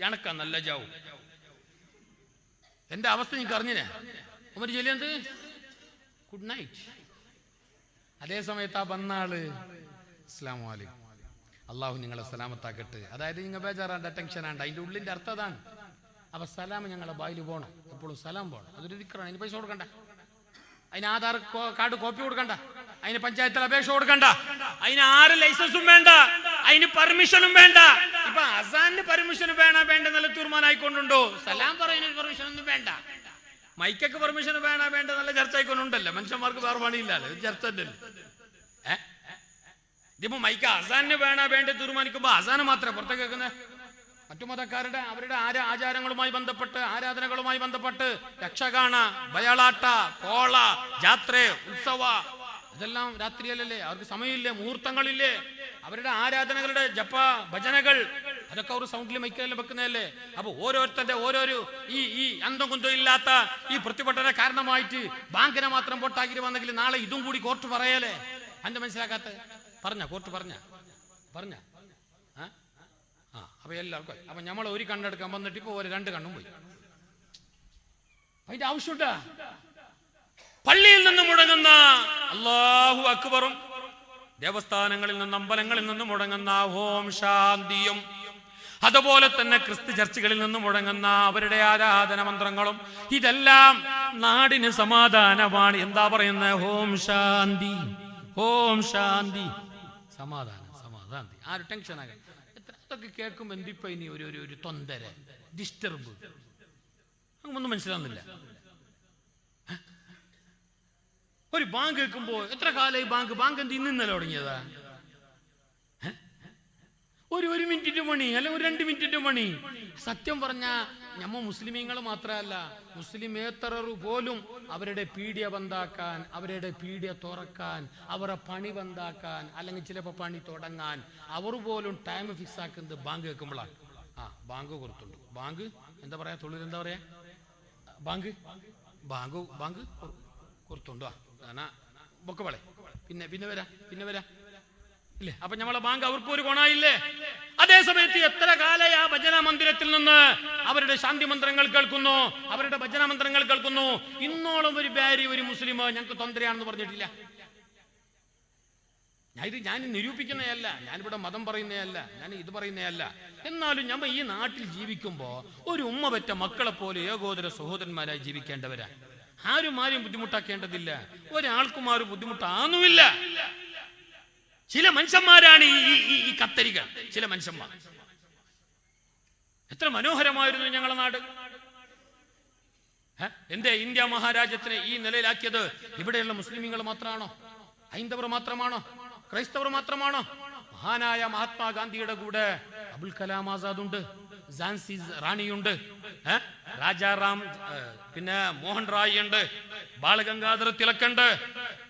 എനക്കാ നല്ല ജാവൂ. എന്റെ അവസ്ഥ നിങ്ങൾക്ക് അറിഞ്ഞിനെ. ഒമ്മര് ചൊല്ലിയത് ഗുഡ് നൈറ്റ്. അതേ സമയത്ത് ആ വന്നാള് അസ്സലാമു അലൈക്കും, അള്ളാഹു നിങ്ങളെ സലാമത്താക്കട്ടെ. അതായത് നിങ്ങൾ ബേജാറാണ്ട്, ടെൻഷനാണ്ട്. അതിന്റെ ഉള്ളിന്റെ അർത്ഥം അതാണ്. അപ്പൊ സലാം ഞങ്ങളെ ബായിൽ പോകണം, എപ്പോഴും സലാം പോകണം. അതൊരു ദിക്റാണ്. അതിന് പൈസ കൊടുക്കണ്ട, അതിന് ആധാർ കാർഡ് കോപ്പി കൊടുക്കണ്ട, അതിന് പഞ്ചായത്തിൽ അപേക്ഷ കൊടുക്കണ്ട, അതിന് 6 ലൈസൻസും വേണ്ട, അതിന് പെർമിഷനും വേണ്ട. ഇപ്പൊ അസാനിന് പെർമിഷൻ വേണ്ട നല്ല തീരുമാനമായിക്കൊണ്ടുണ്ടോ? സലാം പറയുന്നതിന് പെർമിഷൻ ഒന്നും വേണ്ട. മൈക്കൊക്കെ പെർമിഷൻ വേണ്ട നല്ല ചർച്ച ആയിക്കൊണ്ടുണ്ടല്ലോ. മനുഷ്യന്മാർക്ക് വേറെ പണിയില്ലല്ലോ, ചർച്ച തന്നെ. ഇതിപ്പോ മൈക്ക് അസാനിന് വേണ്ട തീരുമാനിക്കുമ്പോ അസാന് മാത്രമേ പുറത്തേക്ക് കേൾക്കുന്നത്. മറ്റു മതക്കാരുടെ അവരുടെ ആചാരങ്ങളുമായി ബന്ധപ്പെട്ട്, ആരാധനകളുമായി ബന്ധപ്പെട്ട് യക്ഷഗാന, ബയളാട്ട, കോള, ജാത്ര, ഉത്സവ, ഇതെല്ലാം രാത്രിയല്ലേ, അവർക്ക് സമയമില്ലേ, മുഹൂർത്തങ്ങളില്ലേ, അവരുടെ ആരാധനകളുടെ ജപ ഭജനകൾ, അതൊക്കെ അവർ സൗണ്ടിൽ മൈക്കെല്ലാം വെക്കുന്നതല്ലേ. അപ്പൊ ഓരോരുത്തരുടെ ഓരോരു ഈ അന്തം കുന്തം ഇല്ലാത്ത ഈ പ്രതിഭട്ടന കാരണമായിട്ട് ബാങ്കിനെ മാത്രം പൊട്ടാക്കി വന്നെങ്കിൽ നാളെ ഇതും കൂടി കോർട്ട് പറയല്ലേ. അന്റെ മനസ്സിലാക്കാത്ത കോർട്ട് പറഞ്ഞ അപ്പൊ എല്ലാവർക്കും. അപ്പൊ നമ്മൾ ഒരു കണ്ണെടുക്കാൻ വന്നിട്ട് ഇപ്പൊ 2 കണ്ണും പോയി. അതിന്റെ ആവശ്യമുണ്ടാ? പള്ളിയിൽ നിന്ന് മുടങ്ങുന്ന അല്ലാഹു അക്ബറും ദേവസ്ഥാനങ്ങളിൽ നിന്ന്, അമ്പലങ്ങളിൽ നിന്ന് മുടങ്ങുന്ന ഓം ശാന്തിയും, അതുപോലെ തന്നെ ക്രിസ്തു ചർച്ചുകളിൽ നിന്ന് മുടങ്ങുന്ന അവരുടെ ആരാധന മന്ത്രങ്ങളും, ഇതെല്ലാം നാടിന് സമാധാനമാണ്. എന്താ പറയുന്നത്? ഓം ശാന്തി, ഓം ശാന്തി, സമാധാനം. ആരും ടെൻഷൻ ആകാൻ. അതൊക്കെ കേൾക്കുമ്പോ എന്തിപ്പോ ഇനി ഒരു തൊന്തര, ഡിസ്റ്റർബ്, ഒന്നും മനസ്സിലാവുന്നില്ല. ഒരു ബാങ്ക് കേൾക്കുമ്പോ എത്ര കാലമായി ബാങ്ക് എന്ത് ഇന്നലെ തുടങ്ങിയതാ? ഒരു മിനിറ്റിന്റെ മണി, അല്ലെങ്കിൽ ഒരു 2 മിനിറ്റിന്റെ മണി. സത്യം പറഞ്ഞ നമ്മ മുസ്ലിമീങ്ങൾ മാത്രമല്ല, മുസ്ലിമേത്തറർ പോലും അവരുടെ പീഡിയ ബന്ധാക്കാൻ, അവരുടെ പീഡിയ തുറക്കാൻ, അവരുടെ പണി ബന്ധാക്കാൻ, അല്ലെങ്കിൽ ചിലപ്പോൾ പണി തുടങ്ങാൻ അവർ പോലും ടൈം ഫിക്സ് ആക്കുന്നത് ബാങ്ക് കേൾക്കുമ്പോഴാണ്. ബാങ്ക് കൊടുത്തുണ്ട്. ബാങ്ക് എന്താ പറയാ, തൊഴിൽ എന്താ പറയാ, ബാങ്ക് ബാങ്ക് ബാങ്ക് കൊടുത്തുണ്ടോ ബൊക്കെ വളെ പിന്നെ വരാ ഇല്ലേ. അപ്പൊ നമ്മളെ ബാങ്ക് അവർക്ക് ഒരു ഗുണമില്ലേ? അതേ സമയത്ത് എത്ര കാലം ആ ഭജന മന്ദിരത്തിൽ നിന്ന് അവരുടെ ശാന്തി മന്ത്രങ്ങൾ കേൾക്കുന്നു, അവരുടെ ഭജന മന്ത്രങ്ങൾ കേൾക്കുന്നു. ഇന്നോളം ഒരു ബാരി ഒരു മുസ്ലിം ഞങ്ങൾക്ക് തൊന്തരയാണെന്ന് പറഞ്ഞിട്ടില്ല. ഞാൻ നിരൂപിക്കുന്നതല്ല, ഞാനിവിടെ മതം പറയുന്നതല്ല, ഞാൻ ഇത് പറയുന്നതല്ല. എന്നാലും നമ്മൾ ഈ നാട്ടിൽ ജീവിക്കുമ്പോ ഒരു ഉമ്മ പെറ്റ മക്കളെ പോലെ ഏകോദര സഹോദരന്മാരായി ജീവിക്കേണ്ടവരാ. ആരും ബുദ്ധിമുട്ടാക്കേണ്ടതില്ല, ഒരാൾക്കും ആരും ബുദ്ധിമുട്ടാകുന്നുമില്ല. ചില മനുഷ്യന്മാരാണ് ഈ കത്തരികൾ, ചില മനുഷ്യന്മാർ. എത്ര മനോഹരമായിരുന്നു ഞങ്ങളുടെ നാട്. എന്തേ ഇന്ത്യ മഹാരാജ്യത്തിനെ ഈ നിലയിലാക്കിയത് ഇവിടെയുള്ള മുസ്ലിമീങ്ങൾ മാത്രമാണോ? ഹൈന്ദവർ മാത്രമാണോ? ക്രൈസ്തവർ മാത്രമാണോ? മഹാനായ മഹാത്മാഗാന്ധിയുടെ കൂടെ അബുൽ കലാം ആസാദ് ഉണ്ട്, ഝാൻസി റാണിയുണ്ട്, രാജാറാം, പിന്നെ മോഹൻ റായ് ഉണ്ട്, ബാലഗംഗാധര തിലക്കുണ്ട്,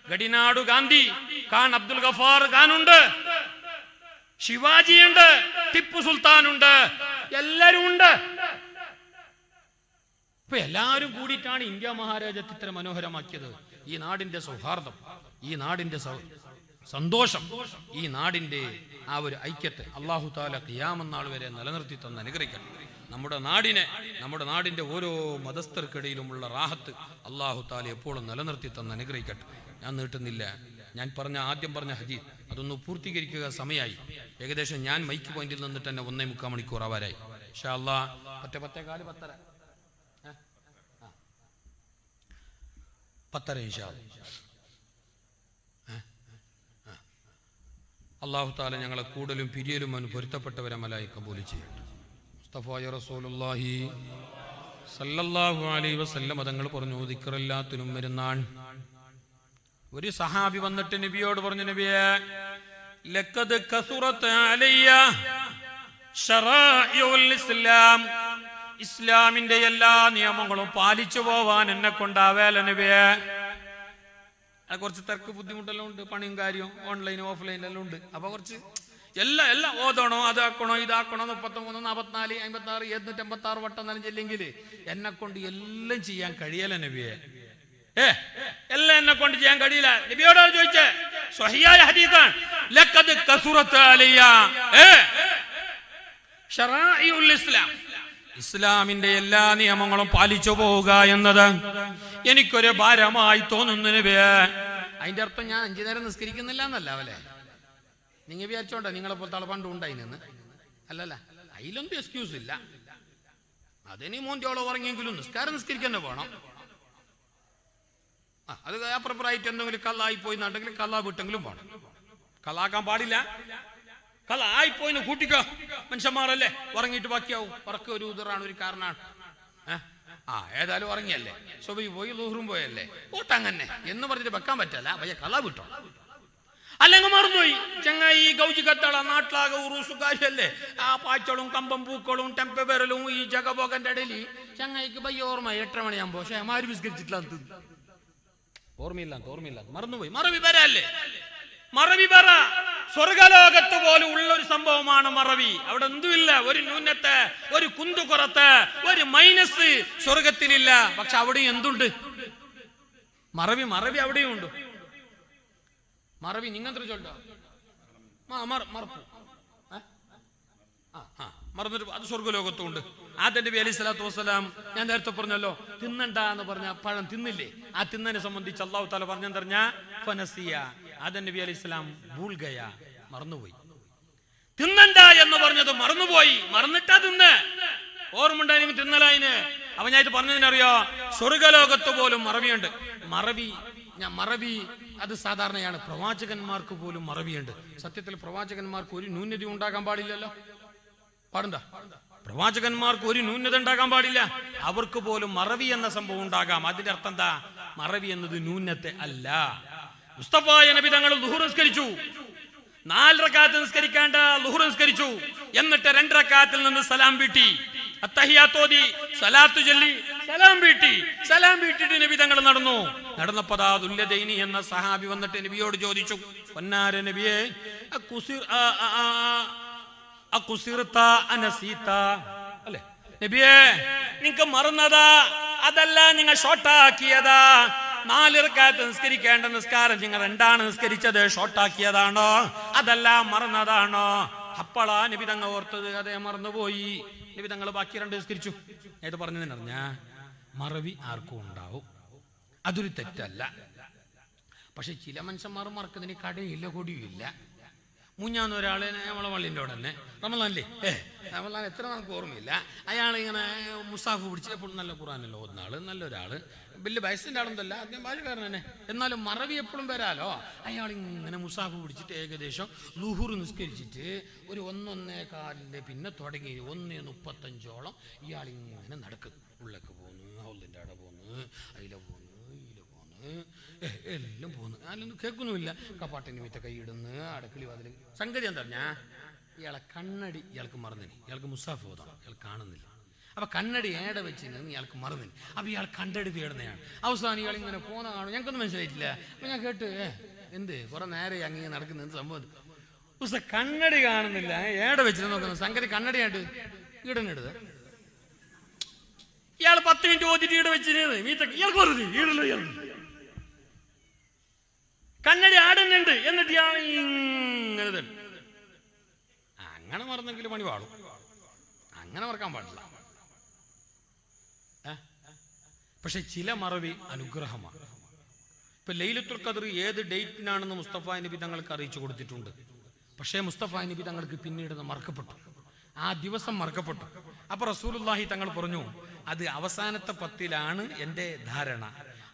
ഗഡിനാടു ഗാന്ധി, ഖാൻ അബ്ദുൽ ഗഫാർ ഖാൻ ഉണ്ട്, ശിവാജി ഉണ്ട്, ടിപ്പു സുൽത്താൻ ഉണ്ട്, എല്ലാരും ഉണ്ട്. ഇപ്പൊ എല്ലാരും കൂടിയിട്ടാണ് ഇന്ത്യ മഹാരാജ്യത്തെ ഇത്ര മനോഹരമാക്കിയത്. ഈ നാടിന്റെ സൗഹാർദ്ദം, ഈ നാടിന്റെ സന്തോഷം, ഈ നാടിന്റെ ആ ഒരു ഐക്യത്തെ അല്ലാഹു തആല ഖിയാമത്ത് നാൾ വരെ നിലനിർത്തി തന്ന് അനുഗ്രഹിക്കട്ടെ. നമ്മുടെ നാടിന്റെ ഓരോ മതസ്ഥർക്കിടയിലുമുള്ള റാഹത്ത് അല്ലാഹു തആല എപ്പോഴും നിലനിർത്തി തന്ന് അനുഗ്രഹിക്കട്ടെ. ഞാൻ നീട്ടുന്നില്ല. ഞാൻ ആദ്യം പറഞ്ഞ ഹദീസ് അതൊന്ന് പൂർത്തീകരിക്കുക സമയമായി. ഏകദേശം ഞാൻ മൈക്ക് പോയിന്റിൽ നിന്നിട്ട് തന്നെ 1.25 മണിക്കൂർ ആവാരായി. ഇൻഷാ അല്ലാഹ് 10:10 ഇൻഷാ അല്ലാഹ്. അല്ലാഹു തആല ഞങ്ങളെ കൂടുതലും പിരിയലും പൊരുത്തപ്പെട്ടവരമലായി കബൂൽ ചെയ്യട്ടെ. മുസ്തഫായ റസൂലുള്ളാഹി സല്ലല്ലാഹു അലൈഹി വസല്ലം തങ്ങൾ പറഞ്ഞു, ദിക്റല്ലാത്തിനും വരുന്നാൻ. ഒരു സഹാബി വന്നിട്ട് നബിയോട് പറഞ്ഞു, നബിയേ ലഖദ് കസുറത അലയ്യ ശറാഇഉൽ ഇസ്ലാം, ഇസ്ലാമിന്റെ എല്ലാ നിയമങ്ങളും പാലിച്ചു പോവാൻ എന്നെ കൊണ്ടാവേല നബിയേ. കുറച്ച് തിരക്ക് ബുദ്ധിമുട്ടെല്ലാം ഉണ്ട്, പണിയും കാര്യവും ഓൺലൈനും ഓഫ്ലൈനിലെല്ലാം ഉണ്ട്. അപ്പൊ കുറച്ച് എല്ലാം ഓതണോ, അതാക്കണോ, ഇതാക്കണോ, 33, 44, 56, 786 വട്ടം എന്നാലും ചെല്ലെങ്കിൽ എന്നെ കൊണ്ട് എല്ലാം ചെയ്യാൻ കഴിയല നബിയെ. എല്ലാം എന്നെ കൊണ്ട് ചെയ്യാൻ കഴിയില്ല. നബിയോടാണ് ചോദിച്ചേ, സ്വഹിയായ ഹദീസാണ്, ലഖദ് കസുറത അലയ്യ ശറാഇഉൽ ഇസ്ലാം, ഇസ്ലാമിന്റെ എല്ലാ നിയമങ്ങളും പാലിച്ചു പോവുക എന്നത് എനിക്കൊരു ഭാരമായി തോന്നുന്നു നബിയേ. അതിന്റെ അർത്ഥം ഞാൻ 5 നേരം നിസ്കരിക്കുന്നില്ല എന്നല്ല അവലെ. നിങ്ങൾ വിചാരിച്ചോണ്ട നിങ്ങളെ പോലത്തെ ആളെ പണ്ടും ഉണ്ടായി നിന്ന് അല്ലല്ല, അതിലൊന്നും എക്സ്ക്യൂസ് ഇല്ല. അതിന് മോന്തിയോളം ഉറങ്ങിയെങ്കിലും നിസ്കരിക്കന്നെ പോണം. അത് അപ്പുറപ്പുറമായിട്ട് എന്തെങ്കിലും കള്ളായി പോയി എന്നുണ്ടെങ്കിൽ കള്ളാ വിട്ടെങ്കിലും പോണം. കള്ളാക്കാൻ പാടില്ല. കള്ള ആയിപ്പോയിന്ന് കൂട്ടിക്കോ, മനുഷ്യന്മാരല്ലേ, ഉറങ്ങിയിട്ട് ബാക്കിയാവും. ഉറക്കം ഒരു ഉദറാണ്, ഒരു കാരണമാണ്. ഏതായാലും ഉറങ്ങിയല്ലേ, സുബഹി പോയി ളുഹ്റും പോയല്ലേ, ഓട്ടങ്ങനെ എന്ന് പറഞ്ഞിട്ട് വെക്കാൻ പറ്റല്ല. ഭയ കള്ള വിട്ടോ, അല്ലെങ്കിൽ മറന്നുപോയി. ചങ്ങായി ഈ ഗൗജി കത്തള നാട്ടിലാകെ ഉറൂസുകാരല്ലേ, ആ പാച്ചളും കമ്പം പൂക്കളും ടെമ്പറലും ഈ ജഗബോഗന്റെ ഇടയിൽ ചങ്ങായിക്ക് ഭയ ഓർമ്മ 8 മണിയാകുമ്പോ പക്ഷെ മാരി ബിസ്കരിച്ചിട്ടില്ല, ഓർമ്മയില്ല, മറന്നുപോയി. മറവി വരല്ലേ, മറവി പറ. സ്വർഗലോകത്ത് പോലും ഉള്ളൊരു സംഭവമാണ് മറവി. അവിടെ എന്തുമില്ല, ഒരു ന്യൂനത്തെ, ഒരു കുന്തുകുറത്ത്, ഒരു മൈനസ് സ്വർഗത്തിലില്ല. പക്ഷെ അവിടെയും എന്തുണ്ട്? മറവി അവിടെയും ഉണ്ട്. മറവി നിങ്ങത്ര ചൊല്ലോ മറപ്പു മറന്നിട്ട് അത് സ്വർഗലോകത്തും ഉണ്ട്. ആദം നബി അലൈഹി സ്വലാത്തു വസ്സലാം, ഞാൻ നേരത്തെ പറഞ്ഞല്ലോ, തിന്നണ്ട എന്ന് പറഞ്ഞ പഴം തിന്നില്ലേ, ആ തിന്നതിനെ സംബന്ധിച്ച് അല്ലാഹു തആല പറഞ്ഞെന്തറിഞ്ഞ ഫനസിയ, ആദം നബി അലൈഹി സ്വലാം ഭൂൽഗയ, മറന്നുപോയി. തിന്നണ്ട എന്ന് പറഞ്ഞത് മറന്നുപോയി, മറന്നിട്ടാ തിന്ന്. ഓർമ്മ ഉണ്ടായിരുന്നെങ്കിൽ തിന്നലായിന്. അവൻ ഞാൻ ഇത് പറഞ്ഞതിനറിയോ, സ്വർഗലോകത്ത് പോലും മറവിയുണ്ട്. മറവി അത് സാധാരണയാണ്. പ്രവാചകന്മാർക്ക് പോലും മറവിയുണ്ട്. സത്യത്തിൽ പ്രവാചകന്മാർക്ക് ഒരു ന്യൂനത ഉണ്ടാകാൻ പാടില്ലല്ലോ. പാടുണ്ടോ? പ്രവാചകന്മാർക്ക് ഒരു ന്യൂനത ഉണ്ടാകാൻ പാടില്ല. അവർക്ക് പോലും മറവി എന്ന സംഭവം ഉണ്ടാകാം. അതിന്റെ അർത്ഥം എന്താ? മറവി എന്നത് ന്യൂനത്തെ അല്ല. മുസ്തഫായ നബി തങ്ങൾ ളുഹ്ർ നിസ്കരിച്ചു, 4 റക്അത്ത് നിസ്കരിക്കേണ്ട ളുഹ്ർ നിസ്കരിച്ചു. എന്നിട്ട് 2 റക്അത്തിൽ നിന്ന് സലാം വീട്ടി. അത്തഹിയാത്തോതി സലാത്തു ചൊല്ലി സലാം വീട്ടിട്ട് നബി തങ്ങൾ നടന്നപ്പോ ദുല്യദൈനി എന്ന സഹാബി വന്നിട്ട് നബിയോട് ചോദിച്ചു, പൊന്നാര നബിയെ, അല്ലേ നബിയെ, നിങ്ങക്ക് മറന്നതാ അതല്ല നിങ്ങൾ ഷോർട്ടാക്കിയതാ? 4 റക്അത്ത് നിസ്കരിക്കേണ്ട നിസ്കാരം നിങ്ങൾ 2 നിസ്കരിച്ചത് ഷോർട്ടാക്കിയതാണോ അതല്ല മറന്നതാണോ? അപ്പോളാ നബി തങ്ങൾ ഓർത്തത്, അതേ മറന്നുപോയി. നബി തങ്ങൾ ബാക്കി 2 നിസ്കരിച്ചു. ഏത് പറഞ്ഞതിനറിഞ്ഞ മറവി ആർക്കും ഉണ്ടാവും, അതൊരു തെറ്റല്ല. പക്ഷെ ചില മനുഷ്യന്മാർ മറക്കുന്നതിന് കടയില്ല കൊടിയുമില്ല. മുഞ്ഞാന്ന് ഒരാള് നമ്മളെ പള്ളിൻ്റെ അവിടെ തന്നെ റമളാനില്ലേ, റമളാൻ എത്ര നമുക്ക് ഓർമ്മയില്ല, അയാൾ ഇങ്ങനെ മുസാഫ് പിടിച്ച് എപ്പോഴും നല്ല ഖുർആനല്ലോ ഓതുന്ന ആള്, നല്ലൊരാള്, വലിയ വയസ്സിൻ്റെ ആളൊന്നുമല്ല, അദ്ദേഹം ഭാഷക്കാരൻ തന്നെ, എന്നാലും മറവി എപ്പോഴും വരാലോ. അയാൾ ഇങ്ങനെ മുസാഫ് പിടിച്ചിട്ട് ഏകദേശം ളുഹുർ നിസ്കരിച്ചിട്ട് ഒരു 1:15 പിന്നെ തുടങ്ങി 1:35 ഇയാൾ ഇങ്ങനെ നടക്കും. ഉള്ളക്ക് പോന്ന്, ഹൗലിൻ്റെ അവിടെ പോന്ന്, അതില പോന്ന്, ഇതില പോന്ന്, എല്ലാം പോന്ന്, അതിലൊന്നും കേൾക്കൊന്നുമില്ല. കപ്പാട്ടിന് വീറ്റ കൈയിടുന്ന്, അടക്കളി വാതിൽ. സംഗതി എന്താ പറഞ്ഞാൽ ഇയാളെ കണ്ണടി ഇയാൾക്ക് മറന്നിന്, ഇയാൾക്ക് മുസാഫ് ഓതാം, ഇയാൾ കാണുന്നില്ല. അപ്പൊ കണ്ണടി ഏടെ വെച്ചിരുന്നു ഇയാൾക്ക് മറന്നിന്. അപ്പൊ ഇയാൾ കണ്ടടി തേടുന്നതാണ്. അവസാനം ഇയാൾ ഇങ്ങനെ പോന്ന കാണും, ഞങ്ങൾക്കൊന്നും മനസ്സിലായിട്ടില്ല. അപ്പൊ ഞാൻ കേട്ട് എന്ത് കുറെ നേരെ അങ്ങനെ നടക്കുന്ന എന്ത് സംഭവം, ഉസ്താ കണ്ണടി കാണുന്നില്ല, ഏടെ വെച്ചിരുന്ന് നോക്കുന്നത്. സംഗതി കണ്ണടിയായിട്ട് ഈടനെടുത്ത് ഇയാൾ 10 മിനിറ്റ് ഓതിട്ട് ഈടെ വെച്ചിരുന്നത് ഇയാൾക്ക് പറഞ്ഞു ഈടല്ലോ, ഇയാൾ കണ്ണടി ആടുന്നുണ്ട്. എന്നിട്ട് ഇയാൾ ഇങ്ങനെ അങ്ങനെ മറന്നെങ്കിൽ പണി പാടും, അങ്ങനെ മറക്കാൻ പാടില്ല. പക്ഷെ ചില മറവി അനുഗ്രഹമാണ്. ഇപ്പൊ ലൈലത്തുൽ ഖദ്ർ ഏത് ഡേറ്റിനാണെന്ന് മുസ്തഫ നബി തങ്ങൾക്ക് അറിയിച്ചു കൊടുത്തിട്ടുണ്ട്. പക്ഷേ മുസ്തഫ നബി തങ്ങൾക്ക് പിന്നീട് മറക്കപ്പെട്ടു, ആ ദിവസം മറക്കപ്പെട്ടു. അപ്പൊ റസൂലുള്ളാഹി തങ്ങൾ പറഞ്ഞു, അത് അവസാനത്തെ 10ലാണ് എൻ്റെ ധാരണ,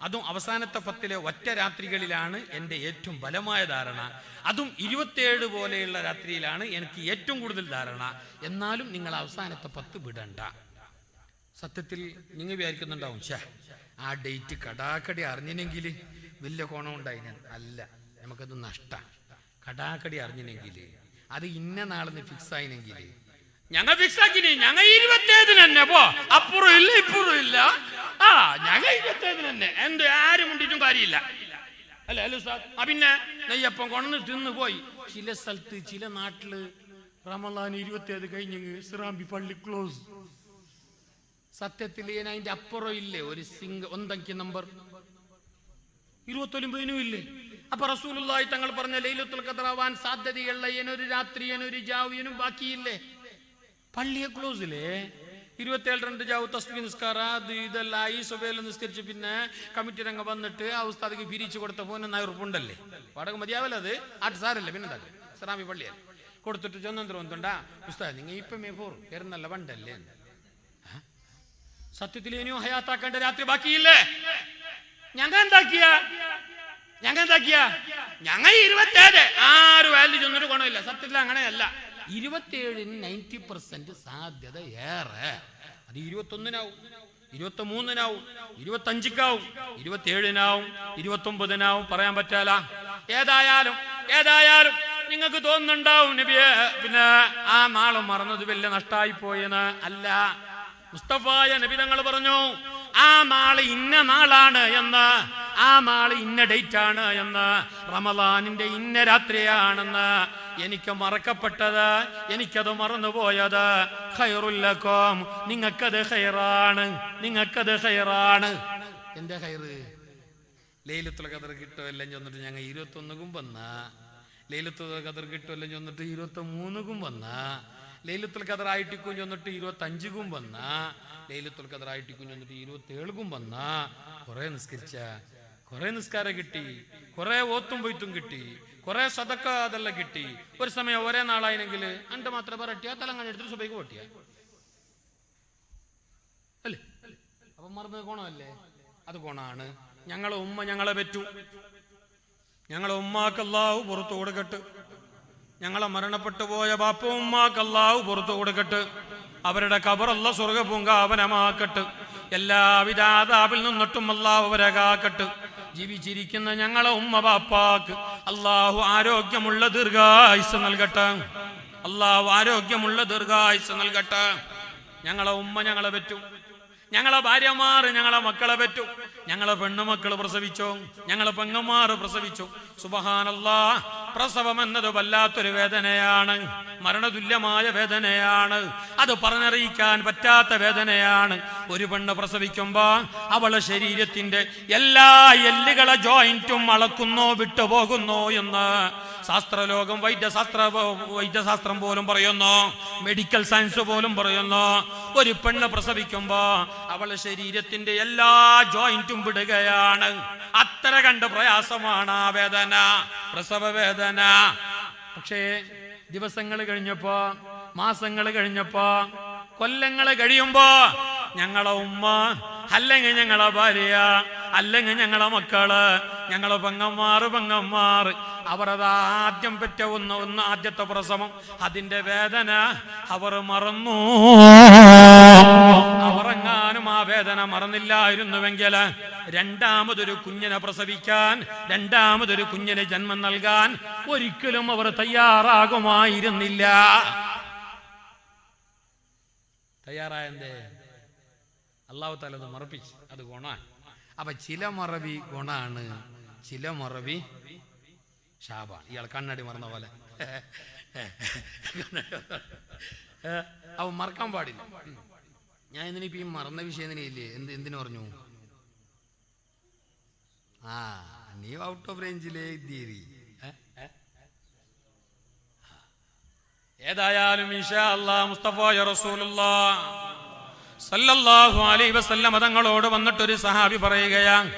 അതും അവസാനത്തെ 10ലെ ഒറ്റ രാത്രികളിലാണ് എൻ്റെ ഏറ്റവും ബലമായ ധാരണ, അതും 27 പോലെയുള്ള രാത്രിയിലാണ് എനിക്ക് ഏറ്റവും കൂടുതൽ ധാരണ. എന്നാലും നിങ്ങൾ അവസാനത്തെ 10 വിടണ്ട. സത്യത്തിൽ നിങ്ങൾ വിചാരിക്കുന്നുണ്ടാവും, ആ ഡേറ്റ് കടാക്കടി അറിഞ്ഞിനെങ്കിൽ വലിയ കോണം ഉണ്ടായിന്. അല്ല, നമുക്കത് നഷ്ടം. കടാക്കടി അറിഞ്ഞിനെങ്കിൽ അത് ഇന്ന നാളെന്ന് ഫിക്സ് ആയിനെങ്കിൽ ഞങ്ങൾ ഫിക്സ് ആക്കിന്, ഞങ്ങൾ 27 തന്നെ പോ, അപ്പുറം ഇല്ല ഇപ്പുറം ഇല്ല, ഞങ്ങൾ 27 തന്നെ, എന്ത് ആരും മുണ്ടിട്ടും കാര്യമില്ല. അല്ല അല്ല സാർ, പിന്നെ നെയ്യപ്പം കൊണ്ടു തിന്ന് പോയി. ചില സ്ഥലത്ത് ചില നാട്ടില് റമളാൻ 27 കഴിഞ്ഞെങ്കിൽ സിറാമ്പി പള്ളി ക്ലോസ്. സത്യത്തിൽ അതിന്റെ അപ്പുറം ഇല്ലേ ഒരു ഒന്നങ്കി നമ്പർ 29 ഇല്ലേ? അപ്പൊ റസൂലുള്ളാഹി തങ്ങൾ പറഞ്ഞ ലൈലത്തുൽ ഖദ്ർ ആവാൻ സാധ്യതയുള്ള ഒരു രാത്രി ഒരു ജാവിയനും ബാക്കിയില്ലേ? പള്ളിയെ ക്ലോസില്ലേ? 27 ജാവ് തസ്ബീഹ് നിസ്കാരം അത് ഇതെല്ലാം ഈ സുബേല നിസ്കരിച്ച് പിന്നെ കമ്മിറ്റി രംഗം വന്നിട്ട് ആ ഉസ്താദിക്ക് പിരിച്ചു കൊടുത്ത പോന്നെ 1000 ഉറുപ്പുണ്ടല്ലേ, വാടക മതിയാവല്ല, അത് ആട്ട് സാരല്ലേ, പിന്നെ എന്താ സിറാമി പള്ളിയല്ലേ കൊടുത്തിട്ട് ചൊന്നന്തരം വന്നിട്ടുണ്ടാ ഉസ്താദ് നിങ്ങൾ ഇപ്പം വരുന്നല്ല വണ്ടല്ലേ. സത്യത്തിൽ ഇനിയും ഹയാത്താക്കേണ്ട രാത്രി ബാക്കിയില്ലേ? ഞങ്ങൾ എന്താക്കിയ ഞങ്ങൾ 27 ആരും വാല്യൂ ചെന്നിട്ട് ഗുണമില്ല. സത്യത്തിൽ അങ്ങനെയല്ല. 27-ന് 90% സാധ്യത ഏറെ. അത് 21-നാവും, 23-നാവും, 25-ക്കാവും, 27-നാവും, 29-നാവും, പറയാൻ പറ്റാല. ഏതായാലും നിങ്ങൾക്ക് തോന്നുന്നുണ്ടാവും നബിയെ പിന്നെ ആ നാളും മറന്നത് വലിയ നഷ്ടമായി പോയെന്ന്. അല്ല, മുസ്തഫായ നബി തങ്ങൾ പറഞ്ഞു ആ നാള് ഇന്ന നാളാണ് എന്ന്, ആ നാള് ഇന്ന ഡേറ്റ് ആണ് എന്ന്, റമളാനിന്റെ ഇന്ന രാത്രിയാണെന്ന്. എനിക്ക് മറക്കപ്പെട്ടത്, എനിക്കത് മറന്നുപോയത് ഖൈറുൽ ലക്കും, നിങ്ങൾക്കത് ഖൈറാണ്, നിങ്ങൾക്കത് ഖൈറാണ്. എന്റെ ഖൈറ് ലൈലത്തുൽ ഖദ്ർ കിട്ടുമല്ലോ ചെന്നിട്ട് ഞങ്ങൾ 21-ക്കും വന്നാ, ലൈലത്തുൽ ഖദ്ർ കിട്ടുമല്ലോ ചെന്നിട്ട് 23-ക്കും വന്നാ, ലൈലത്തുൽ ഖദ്ർ ആയിട്ടിക്കും ചെന്നിട്ട് 25-ക്കും വന്നാ, ലൈലത്തുൽ ഖദ്ർ ആയിട്ടിക്കും ചെന്നിട്ട് 27-ക്കും വന്നാ. കുറെ നിസ്കരിച്ച, കുറെ നിസ്കാരം കിട്ടി, കുറെ ഓത്തും പൊയ്ത്തും കിട്ടി, കുറെ സദക്ക അതെല്ലാം കിട്ടി. ഒരു സമയം ഒരേ നാളായിനെങ്കിൽ അന്റെ മാത്രം പറട്ടിയാ തലങ്ങാൻ എടുത്തിട്ട് സുബൈക്ക് പൊട്ടിയ അല്ലേ? അപ്പൊ മറന്നത് കോണമല്ലേ? അത് കോണാണ്. ഞങ്ങളെ ഉമ്മ ഞങ്ങളെ പറ്റൂ, ഞങ്ങളെ ഉമ്മാക്ക് അല്ലാഹു പുറത്തു കൊടുക്കട്ട്, ഞങ്ങളെ മരണപ്പെട്ടു പോയ ബാപ്പ ഉമ്മാക്ക് അല്ലാഹു പുറത്തു കൊടുക്കട്ട്, അവരുടെ ഖബർ അല്ലാഹു സ്വർഗ്ഗ പൂങ്കാവനമാക്കട്ട്, എല്ലാവിധ ആദാബിൽ നിന്നിട്ടും അല്ലാഹു അവരെ കാക്കട്ട്. ജീവിച്ചിരിക്കുന്ന ഞങ്ങളെ ഉമ്മ ബാപ്പാക്ക് അല്ലാഹു ആരോഗ്യമുള്ള ദീർഘായുസ്സ് നൽകട്ടെ, അല്ലാഹു ആരോഗ്യമുള്ള ദീർഘായുസ്സ് നൽകട്ടെ. ഞങ്ങളെ ഉമ്മ ഞങ്ങളെ പറ്റും, ഞങ്ങളെ ഭാര്യമാർ ഞങ്ങളെ മക്കളെ പറ്റും, ഞങ്ങളെ പെണ്ണുമക്കൾ പ്രസവിച്ചു, ഞങ്ങളെ പെങ്ങന്മാർ പ്രസവിച്ചു. സുബ്ഹാനല്ലാഹ്, പ്രസവം എന്നത് വല്ലാത്തൊരു വേദനയാണ്, മരണതുല്യമായ വേദനയാണ്, അത് പറഞ്ഞറിയിക്കാൻ പറ്റാത്ത വേദനയാണ്. ഒരു പെണ്ണ് പ്രസവിക്കുമ്പോ അവളെ ശരീരത്തിന്റെ എല്ലാ എല്ലുകളെ ജോയിന്റും അളക്കുന്നോ വിട്ടുപോകുന്നോ എന്ന് ശാസ്ത്രലോകം വൈദ്യശാസ്ത്രം പോലും പറയുന്നു, മെഡിക്കൽ സയൻസ് പോലും പറയുന്നു. ഒരു പെണ്ണ് പ്രസവിക്കുമ്പോ അവളെ ശരീരത്തിന്റെ എല്ലാ ജോയിന്റും വിടുകയാണ്. അത്ര കണ്ട് പ്രയാസമാണ് ആ വേദന, പ്രസവ വേദന. പക്ഷേ ദിവസങ്ങൾ കഴിഞ്ഞപ്പോ, മാസങ്ങൾ കഴിഞ്ഞപ്പോ, കൊല്ലങ്ങൾ കഴിയുമ്പോ ഞങ്ങളെ ഉമ്മ, അല്ലെങ്കിൽ ഞങ്ങളെ ഭാര്യ, അല്ലെങ്കിൽ ഞങ്ങളെ മക്കള്, ഞങ്ങളെ പെങ്ങന്മാർ അവർ അത് ആദ്യം പെറ്റ ഒന്ന് ആദ്യത്തെ പ്രസവം, അതിന്റെ വേദന അവർ മറന്നു. അവരെങ്ങാനും ആ വേദന മറന്നില്ലായിരുന്നുവെങ്കിൽ രണ്ടാമതൊരു കുഞ്ഞിനെ പ്രസവിക്കാൻ, രണ്ടാമതൊരു കുഞ്ഞിന് ജന്മം നൽകാൻ ഒരിക്കലും അവർ തയ്യാറാകുമായിരുന്നില്ല. തയ്യാറായെന്തേ? അല്ലാഹു തആല അത് മറപ്പിച്ചു. അത് ഗുണമാണ്. അപ്പൊ ചില മറവി ഗുണാണ്, ചില മറവി ശാപാണ്. ഇയാൾ കണ്ണടി മറന്ന പോലെ അവ മറക്കാൻ പാടില്ല. ഞാൻ ഇതിനിപ്പോ ഈ മറന്ന വിഷയം ഇല്ലേ, എന്തിനു പറഞ്ഞു? നീ ഔട്ട് ഓഫ് റേഞ്ചിലേ തീരി. ഏതായാലും ഇൻഷാ അല്ലാഹ് മുസ്തഫ റസൂലുള്ളാഹ് സല്ലല്ലാഹു അലൈഹി വസല്ലം തങ്ങളോട് വന്നിട്ടൊരു സഹാബി പറയുകയാണ്,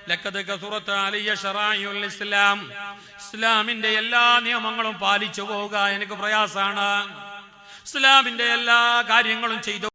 ലഖദ് കസുറത അലിയ ശറാഇഉൽ ഇസ്ലാം, ഇസ്ലാമിന്റെ എല്ലാ നിയമങ്ങളും പാലിച്ചു പോവുക എനിക്ക് പ്രയാസാണ്, ഇസ്ലാമിന്റെ എല്ലാ കാര്യങ്ങളും ചെയ്തു